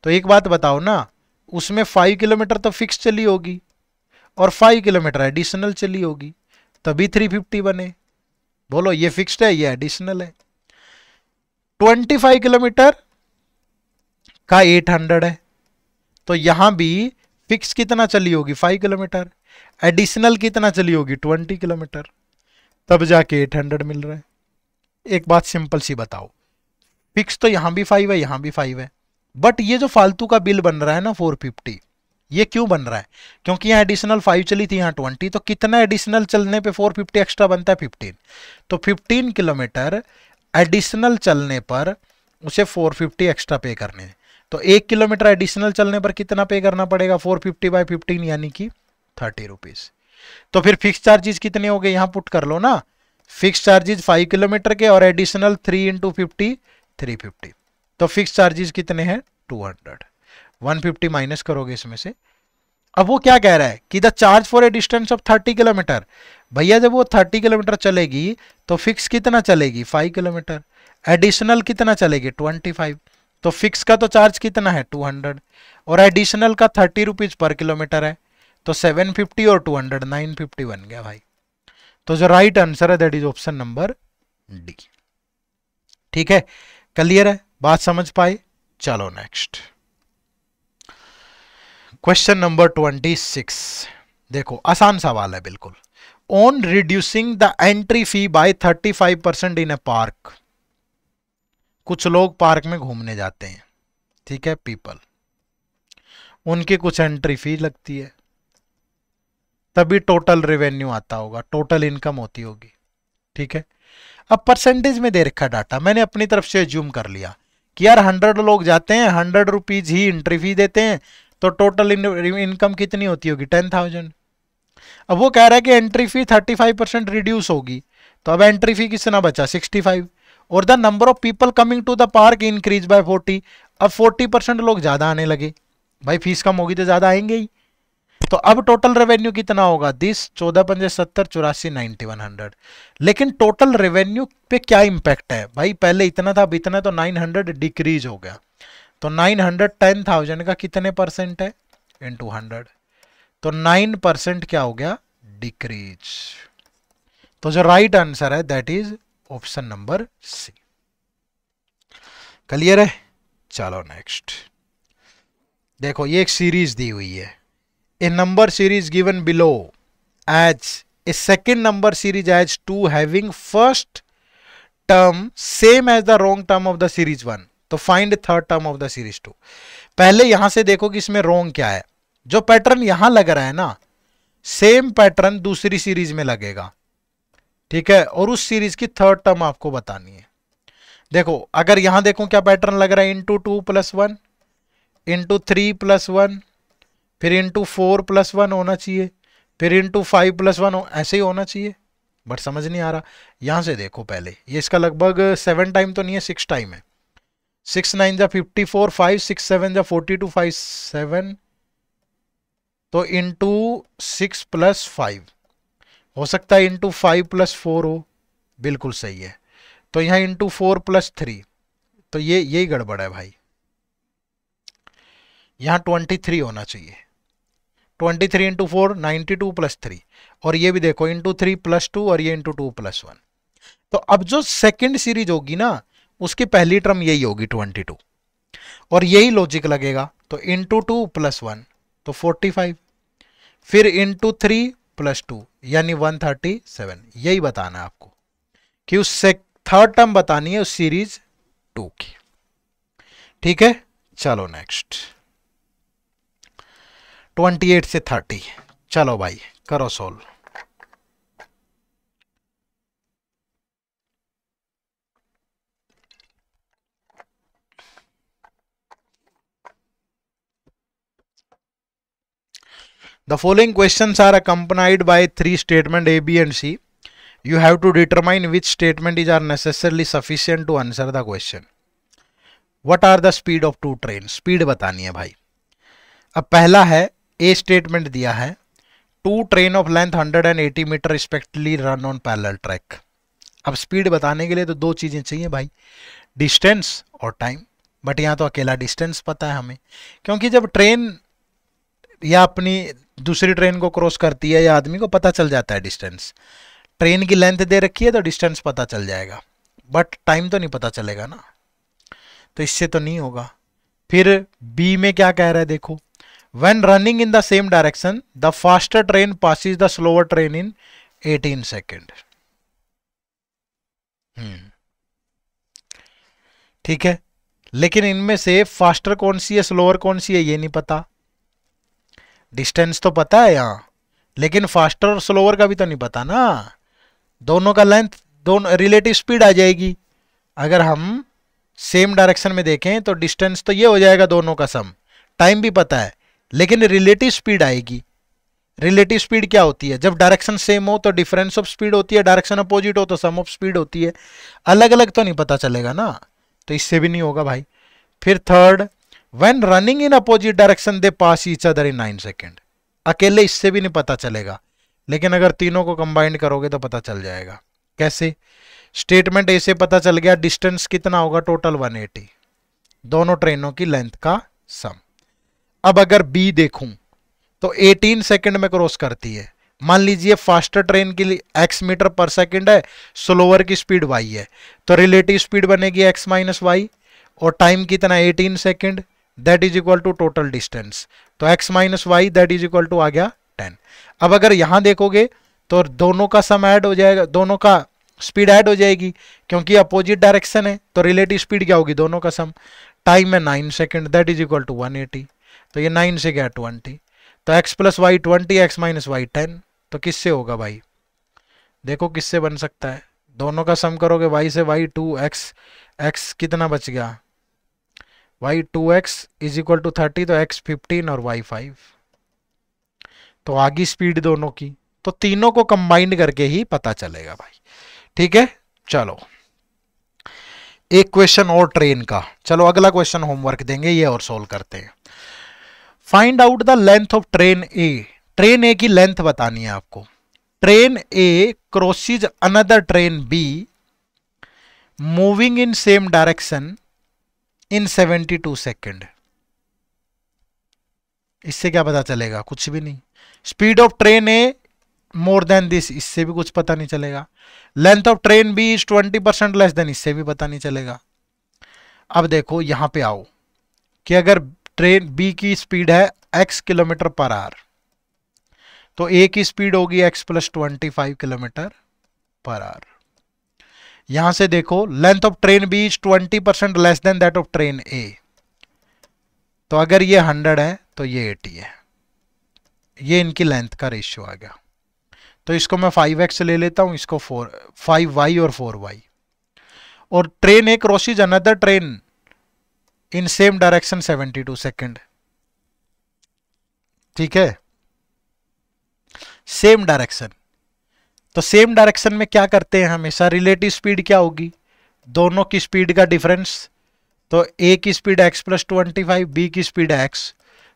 Speaker 1: तो एक बात बताओ ना, उसमें 5 किलोमीटर तो फिक्स चली होगी और 5 किलोमीटर एडिशनल चली होगी, तभी 350 बने। बोलो ये फिक्स्ड है, ये एडिशनल है। 25 किलोमीटर का 800 है, तो यहां भी फिक्स कितना चली होगी, 5 किलोमीटर, एडिशनल कितना चली होगी, 20 किलोमीटर, तब जाके 800 मिल रहा है। एक बात सिंपल सी बताओ, फिक्स तो यहां भी 5 है, यहां भी 5 है, बट ये जो फालतू का बिल बन रहा है ना 450, ये क्यों बन रहा है, क्योंकि यहाँ एडिशनल 5 चली थी, यहाँ 20, तो कितना एडिशनल चलने पे 450 एक्स्ट्रा बनता है, 15। तो 15 किलोमीटर एडिशनल चलने पर उसे 450 एक्स्ट्रा पे करने हैं। तो 1 किलोमीटर एडिशनल चलने पर कितना पे करना पड़ेगा, 450 बाई 15 यानी कि 30 रुपीज। तो फिर फिक्स चार्जेस कितने हो गए, यहां पुट कर लो ना, फिक्स चार्जेस 5 किलोमीटर के और एडिशनल 3 इंटू 50 350। तो फिक्स चार्जेस कितने हैं 200, 150 माइनस करोगे इसमें से। अब वो क्या कह रहा है कि the charge for a distance of 30 kilometre. भैया जब वो 30 किलोमीटर चलेगी तो फिक्स कितना चलेगी 5 किलोमीटर, एडिशनल कितना चलेगी 25। तो फिक्स का तो चार्ज कितना है 200 और एडिशनल का 30 रुपीज पर किलोमीटर है, तो 750 और 200 950 बन गया भाई। तो जो राइट आंसर है that is option number D. ठीक है, क्लियर है, बात समझ पाए। चलो नेक्स्ट क्वेश्चन नंबर 26। देखो आसान सवाल है बिल्कुल। On reducing the entry fee by 35% in a park. कुछ लोग पार्क में घूमने जाते हैं, ठीक है, पीपल, उनकी कुछ एंट्री फी लगती है, तभी टोटल रेवेन्यू आता होगा, टोटल इनकम होती होगी। ठीक है, अब परसेंटेज में दे रखा डाटा, मैंने अपनी तरफ से एज्यूम कर लिया कि यार 100 लोग जाते हैं, 100 रुपीज ही एंट्री फी देते हैं, तो टोटल इनकम कितनी होती होगी 10,000। अब वो कह रहा है कि एंट्री फी 35% रिड्यूस होगी, तो अब एंट्री फी कितना बचा 65, और the number of people coming to the park increase by 40। अब 40% लोग ज्यादा आने लगे, भाई फीस कम होगी तो ज्यादा आएंगे ही। तो तो अब टोटल रेवेन्यू कितना होगा, दिस 14 पंजे 70 84 9100। लेकिन टोटल रेवेन्यू पे क्या इंपैक्ट है भाई, पहले इतना था अब इतना, तो 900 डिक्रीज हो गया। तो 900 10,000 का कितने परसेंट है, इनटू 100, तो 9% क्या हो गया, डिक्रीज। तो जो राइट आंसर है that is option number C. Clear है। चलो नेक्स्ट देखो, ये एक सीरीज दी हुई है, A number series given below as A second number series as 2 having first term same as the wrong term of the series 1, तो find third term of the series 2। पहले यहां से देखो कि इसमें रोंग क्या है, जो पैटर्न यहां लग रहा है ना, सेम पैटर्न दूसरी सीरीज में लगेगा, ठीक है, और उस सीरीज की थर्ड टर्म आपको बतानी है। देखो अगर यहां देखो क्या पैटर्न लग रहा है, इंटू 2 + 1, इंटू 3 + 1, फिर इंटू 4 + 1 होना चाहिए, फिर इंटू 5 + 1 ऐसे ही होना चाहिए, बट समझ नहीं आ रहा। यहां से देखो पहले, ये इसका लगभग 7 टाइम तो नहीं है, 6 टाइम है। 6 9 जा 54, 5 6 7 जा 42, 5 7, तो इंटू 6 + 5 हो सकता है, इंटू 5 + 4 हो, बिल्कुल सही है। तो यहां इंटू 4 + 3, तो ये यही गड़बड़ है भाई, यहां 23 होना चाहिए। 23 इंटू 4 92 + 3, और ये भी देखो इंटू 3 + 2, और ये इंटू 2 + 1। तो अब जो सेकंड सीरीज होगी ना, उसकी पहली टर्म यही होगी 22, और यही लॉजिक लगेगा। तो इंटू 2 + 1 तो 45, फिर इंटू 3 + 2 यानी 137। यही बताना है आपको कि उस थर्ड टर्म बतानी है उस सीरीज 2 की, ठीक है। चलो नेक्स्ट 28 से 30, चलो भाई करो solve. The following questions are accompanied by 3 statements A, B and C. You have to determine which statement is are necessarily sufficient to answer the question. What are the speed of 2 trains? Speed बतानी है भाई। अब पहला है, A statement दिया है, 2 train of length 180 metre respectively run on parallel track। अब speed बताने के लिए तो दो चीजें चाहिए भाई, डिस्टेंस और टाइम। बट यहाँ तो अकेला डिस्टेंस पता है हमें, क्योंकि जब ट्रेन या अपनी दूसरी ट्रेन को क्रॉस करती है या आदमी को पता चल जाता है डिस्टेंस। ट्रेन की लेंथ दे रखी है तो डिस्टेंस पता चल जाएगा, बट टाइम तो नहीं पता चलेगा ना, तो इससे तो नहीं होगा। फिर बी में क्या कह रहा है देखो, when running in the same direction the faster train passes the slower train in 18 second. ठीक है, लेकिन इनमें से फास्टर कौन सी है स्लोअर कौन सी है ये नहीं पता। डिस्टेंस तो पता है यहां, लेकिन फास्टर और स्लोअर का भी तो नहीं पता ना। दोनों का लेंथ, दोनों रिलेटिव स्पीड आ जाएगी। अगर हम सेम डायरेक्शन में देखें तो डिस्टेंस तो ये हो जाएगा दोनों का सम, टाइम भी पता है, लेकिन रिलेटिव स्पीड आएगी। रिलेटिव स्पीड क्या होती है, जब डायरेक्शन सेम हो तो डिफरेंस ऑफ स्पीड होती है, डायरेक्शन अपोजिट हो तो सम ऑफ स्पीड होती है। अलग अलग तो नहीं पता चलेगा ना, तो इससे भी नहीं होगा भाई। फिर third, when running in opposite direction they pass each other in 9 second. अकेले इससे भी नहीं पता चलेगा, लेकिन अगर तीनों को कंबाइंड करोगे तो पता चल जाएगा। कैसे, स्टेटमेंट ए से पता चल गया डिस्टेंस कितना होगा टोटल 180, दोनों ट्रेनों की लेंथ का सम। अब अगर बी देखूं तो 18 सेकंड में क्रॉस करती है। मान लीजिए फास्टर ट्रेन के लिए x मीटर पर सेकंड है, स्लोअर की स्पीड y है, तो रिलेटिव स्पीड बनेगी x माइनस वाई, और टाइम कितना 18 second, that is equal to total distance. तो x minus Y that is equal to आ गया 10। अब अगर यहां देखोगे तो दोनों का सम ऐड हो जाएगा, दोनों का स्पीड ऐड हो जाएगी, क्योंकि अपोजिट डायरेक्शन है, तो रिलेटिव स्पीड क्या होगी दोनों का सम। टाइम है 9 second, that is equal to 180, तो ये 9 से गया 20, तो x plus y 20, x minus y 10, तो किससे होगा भाई, देखो किससे बन सकता है। दोनों का सम करोगे y से y 2x, x कितना बच गया, y 2x is equal to 30, तो x 15 और y 5, तो आगे स्पीड दोनों की, तो तीनों को कंबाइंड करके ही पता चलेगा भाई। ठीक है, चलो एक क्वेश्चन और ट्रेन का, चलो अगला क्वेश्चन होमवर्क देंगे ये और सोल्व करते हैं। Find out the length of train A train A की लेंथ बतानी है आपको। Train A crosses another train B moving in same direction in 72 second. इससे क्या पता चलेगा? कुछ भी नहीं। Speed of train A more than this, इससे भी कुछ पता नहीं चलेगा। Length of train B is 20% less than, इससे भी पता नहीं चलेगा। अब देखो यहां पे आओ कि अगर ट्रेन बी की स्पीड है x किलोमीटर पर आवर, तो ए की स्पीड होगी x plus 25 kilometre per hour. यहां से देखो length of train B is 20% less than that of train A, तो अगर ये 100 है तो ये 80 है। ये इनकी लेंथ का रेशियो आ गया। तो इसको मैं 5x ले लेता हूं, इसको 5y और 4y। और train A crosses another train in same direction 72 second. ठीक है, सेम डायरेक्शन। तो सेम डायरेक्शन में क्या करते हैं हमेशा? रिलेटिव स्पीड क्या होगी? दोनों की स्पीड का डिफरेंस। तो ए की स्पीड x प्लस 25, बी की स्पीड x,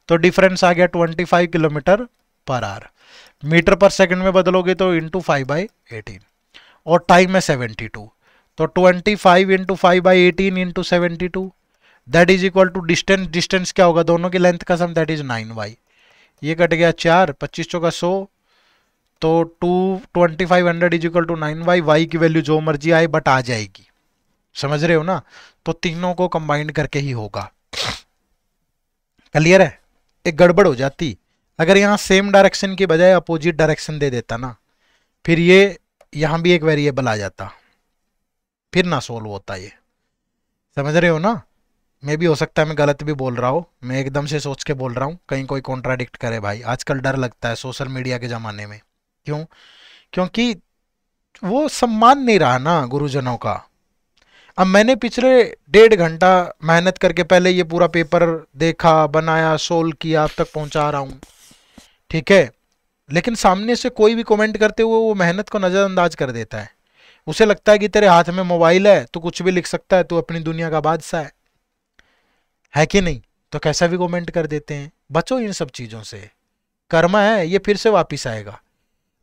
Speaker 1: तो डिफरेंस आ गया 25 kilometre per our. Metre per second में बदलोगे तो इंटू 5/18, और टाइम है 72, तो 25 into 5/18 into 72, that is equal to distance. Distance क्या होगा? दोनों की लेंथ का सम, दैट इज 9y। ये कट गया 4, 25 चौका 100, तो 2500 is equal to 9y। y की वैल्यू जो मर्जी आए बट आ जाएगी, समझ रहे हो ना? तो तीनों को कंबाइंड करके ही होगा। क्लियर है? एक गड़बड़ हो जाती अगर यहां सेम डायरेक्शन की बजाय अपोजिट डायरेक्शन दे देता ना, फिर ये यहां भी एक वेरिएबल आ जाता, फिर ना सोल्व होता ये। समझ रहे हो ना? मैं भी हो सकता है मैं गलत भी बोल रहा हूं, मैं एकदम से सोच के बोल रहा हूं, कहीं कोई कॉन्ट्राडिक्ट करे भाई। आजकल डर लगता है सोशल मीडिया के जमाने में। क्यों? क्योंकि वो सम्मान नहीं रहा ना गुरुजनों का। अब मैंने पिछले 1.5 घंटा मेहनत करके पहले ये पूरा पेपर देखा, बनाया, सोल्व किया, अब तक पहुंचा रहा हूं, ठीक है। लेकिन सामने से कोई भी कमेंट करते हुए वो मेहनत को नजरअंदाज कर देता है। उसे लगता है कि तेरे हाथ में मोबाइल है, तू कुछ भी लिख सकता है, तू अपनी दुनिया का बादशाह है कि नहीं? तो कैसा भी कमेंट कर देते हैं। बचो इन सब चीजों से, कर्मा है ये फिर से वापिस आएगा।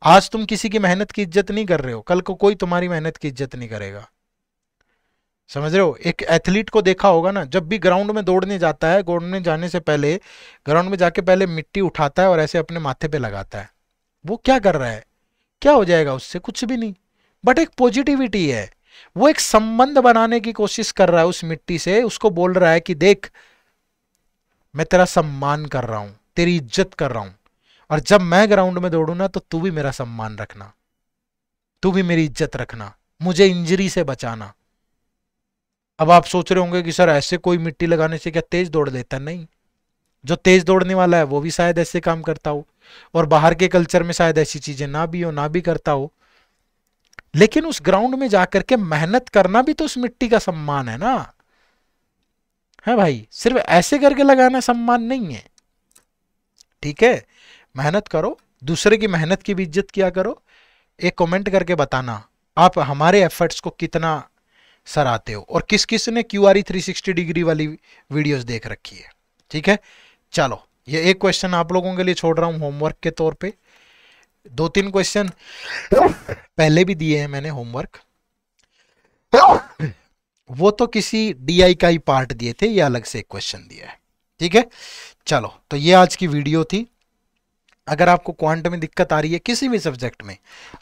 Speaker 1: आज तुम किसी की मेहनत की इज्जत नहीं कर रहे हो, कल को कोई तुम्हारी मेहनत की इज्जत नहीं करेगा। समझ रहे हो? एक एथलीट को देखा होगा ना, जब भी ग्राउंड में दौड़ने जाता है, दौड़ने जाने से पहले ग्राउंड में जाके पहले मिट्टी उठाता है और ऐसे अपने माथे पे लगाता है। वो क्या कर रहा है? क्या हो जाएगा उससे? कुछ भी नहीं, बट एक पॉजिटिविटी है। वो एक संबंध बनाने की कोशिश कर रहा है उस मिट्टी से, उसको बोल रहा है कि देख मैं तेरा सम्मान कर रहा हूं, तेरी इज्जत कर रहा हूं, और जब मैं ग्राउंड में दौड़ू ना तो तू भी मेरा सम्मान रखना, तू भी मेरी इज्जत रखना, मुझे इंजरी से बचाना। अब आप सोच रहे होंगे कि सर ऐसे कोई मिट्टी लगाने से क्या तेज दौड़ लेता? नहीं, जो तेज दौड़ने वाला है वो भी शायद ऐसे काम करता हो, और बाहर के कल्चर में शायद ऐसी चीजें ना भी हो, ना भी करता हो, लेकिन उस ग्राउंड में जाकर के मेहनत करना भी तो उस मिट्टी का सम्मान है ना। है भाई, सिर्फ ऐसे करके लगाना सम्मान नहीं है। ठीक है, मेहनत करो, दूसरे की मेहनत की भी इज्जत किया करो। एक कमेंट करके बताना आप हमारे एफर्ट्स को कितना सराहते हो, और किस किस ने QRE 360 डिग्री वाली वीडियोस देख रखी है। ठीक है, चलो ये एक क्वेश्चन आप लोगों के लिए छोड़ रहा हूं होमवर्क के तौर पे। 2-3 क्वेश्चन पहले भी दिए हैं मैंने होमवर्क, वो तो किसी DI का ही पार्ट दिए थे, ये अलग से एक क्वेश्चन दिया है। ठीक है, चलो तो ये आज की वीडियो थी। अगर आपको क्वांट में दिक्कत आ रही है किसी भी सब्जेक्ट में,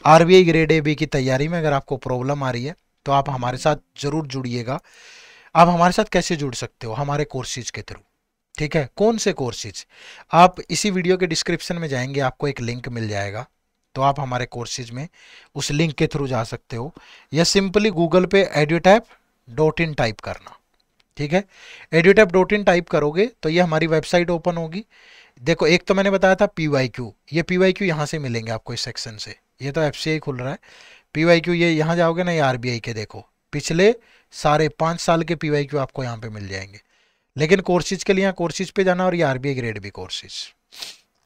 Speaker 1: RBI ग्रेड AB की तैयारी में अगर आपको प्रॉब्लम आ रही है, तो आप हमारे साथ जरूर जुड़िएगा। आप हमारे साथ कैसे जुड़ सकते हो? हमारे कोर्सेज के थ्रू। ठीक है, कौन से कोर्सेज? आप इसी वीडियो के डिस्क्रिप्शन में जाएंगे, आपको एक लिंक मिल जाएगा, तो आप हमारे कोर्सेज में उस लिंक के थ्रू जा सकते हो, या सिंपली गूगल पे edutap.in टाइप करना। ठीक है, edutap.in टाइप करोगे तो ये हमारी वेबसाइट ओपन होगी। देखो, एक तो मैंने बताया था PYQ, ये PYQ यहाँ से मिलेंगे आपको इस सेक्शन से। ये तो FCI खुल रहा है, PYQ ये यहाँ जाओगे ना, ये RBI के देखो पिछले सारे 5 साल के PYQ आपको यहाँ पे मिल जाएंगे। लेकिन कोर्सेज के लिए यहाँ कोर्सेज पे जाना, और ये RBI ग्रेड B कोर्सेज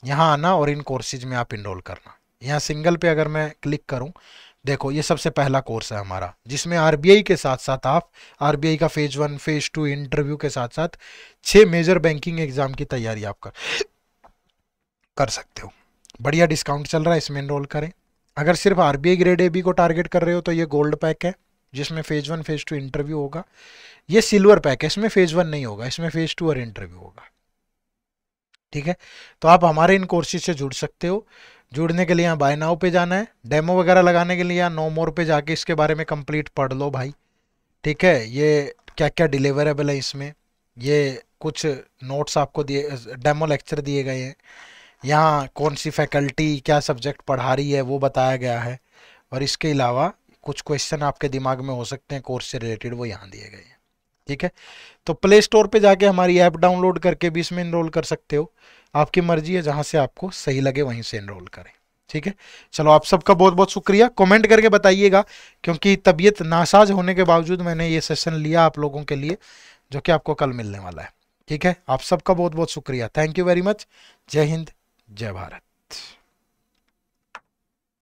Speaker 1: यहाँ आना, और इन कोर्सेज में आप इनरोल करना। यहाँ सिंगल पे अगर मैं क्लिक करूँ, देखो ये सबसे पहला कोर्स है हमारा, जिसमें RBI के साथ साथ आप RBI का फेज 1 फेज 2 इंटरव्यू के साथ साथ 6 मेजर बैंकिंग एग्जाम की तैयारी आप कर सकते हो। बढ़िया डिस्काउंट चल रहा है, इसमें इनरोल करें। अगर सिर्फ आरबीआई ग्रेड ए बी को टारगेट कर रहे हो तो ये गोल्ड पैक है, जिसमें फेज 1 फेज 2 इंटरव्यू होगा। ये सिल्वर पैक है, इसमें फेज 1 नहीं होगा, इसमें फेज 2 और इंटरव्यू होगा। ठीक है, तो आप हमारे इन कोर्सेज से जुड़ सकते हो। जुड़ने के लिए यहाँ बाय नाउ पे जाना है, डेमो वगैरह लगाने के लिए यहाँ नो मोर पे जाके इसके बारे में कंप्लीट पढ़ लो भाई। ठीक है, ये क्या क्या डिलीवरेबल है इसमें, ये कुछ नोट्स आपको दिए, डेमो लेक्चर दिए गए हैं, यहाँ कौन सी फैकल्टी क्या सब्जेक्ट पढ़ा रही है वो बताया गया है, और इसके अलावा कुछ क्वेश्चन आपके दिमाग में हो सकते हैं कोर्स से रिलेटेड, वो यहाँ दिए गए हैं। ठीक है, तो प्ले स्टोर पे जाके हमारी ऐप डाउनलोड करके भी इसमें इनरोल कर सकते हो। आपकी मर्जी है, जहाँ से आपको सही लगे वहीं से इनरोल करें। ठीक है, चलो आप सबका बहुत बहुत शुक्रिया। कमेंट करके बताइएगा, क्योंकि तबीयत नासाज होने के बावजूद मैंने ये सेशन लिया आप लोगों के लिए, जो कि आपको कल मिलने वाला है। ठीक है, आप सबका बहुत बहुत शुक्रिया। Thank you very much. जय हिंद, जय भारत।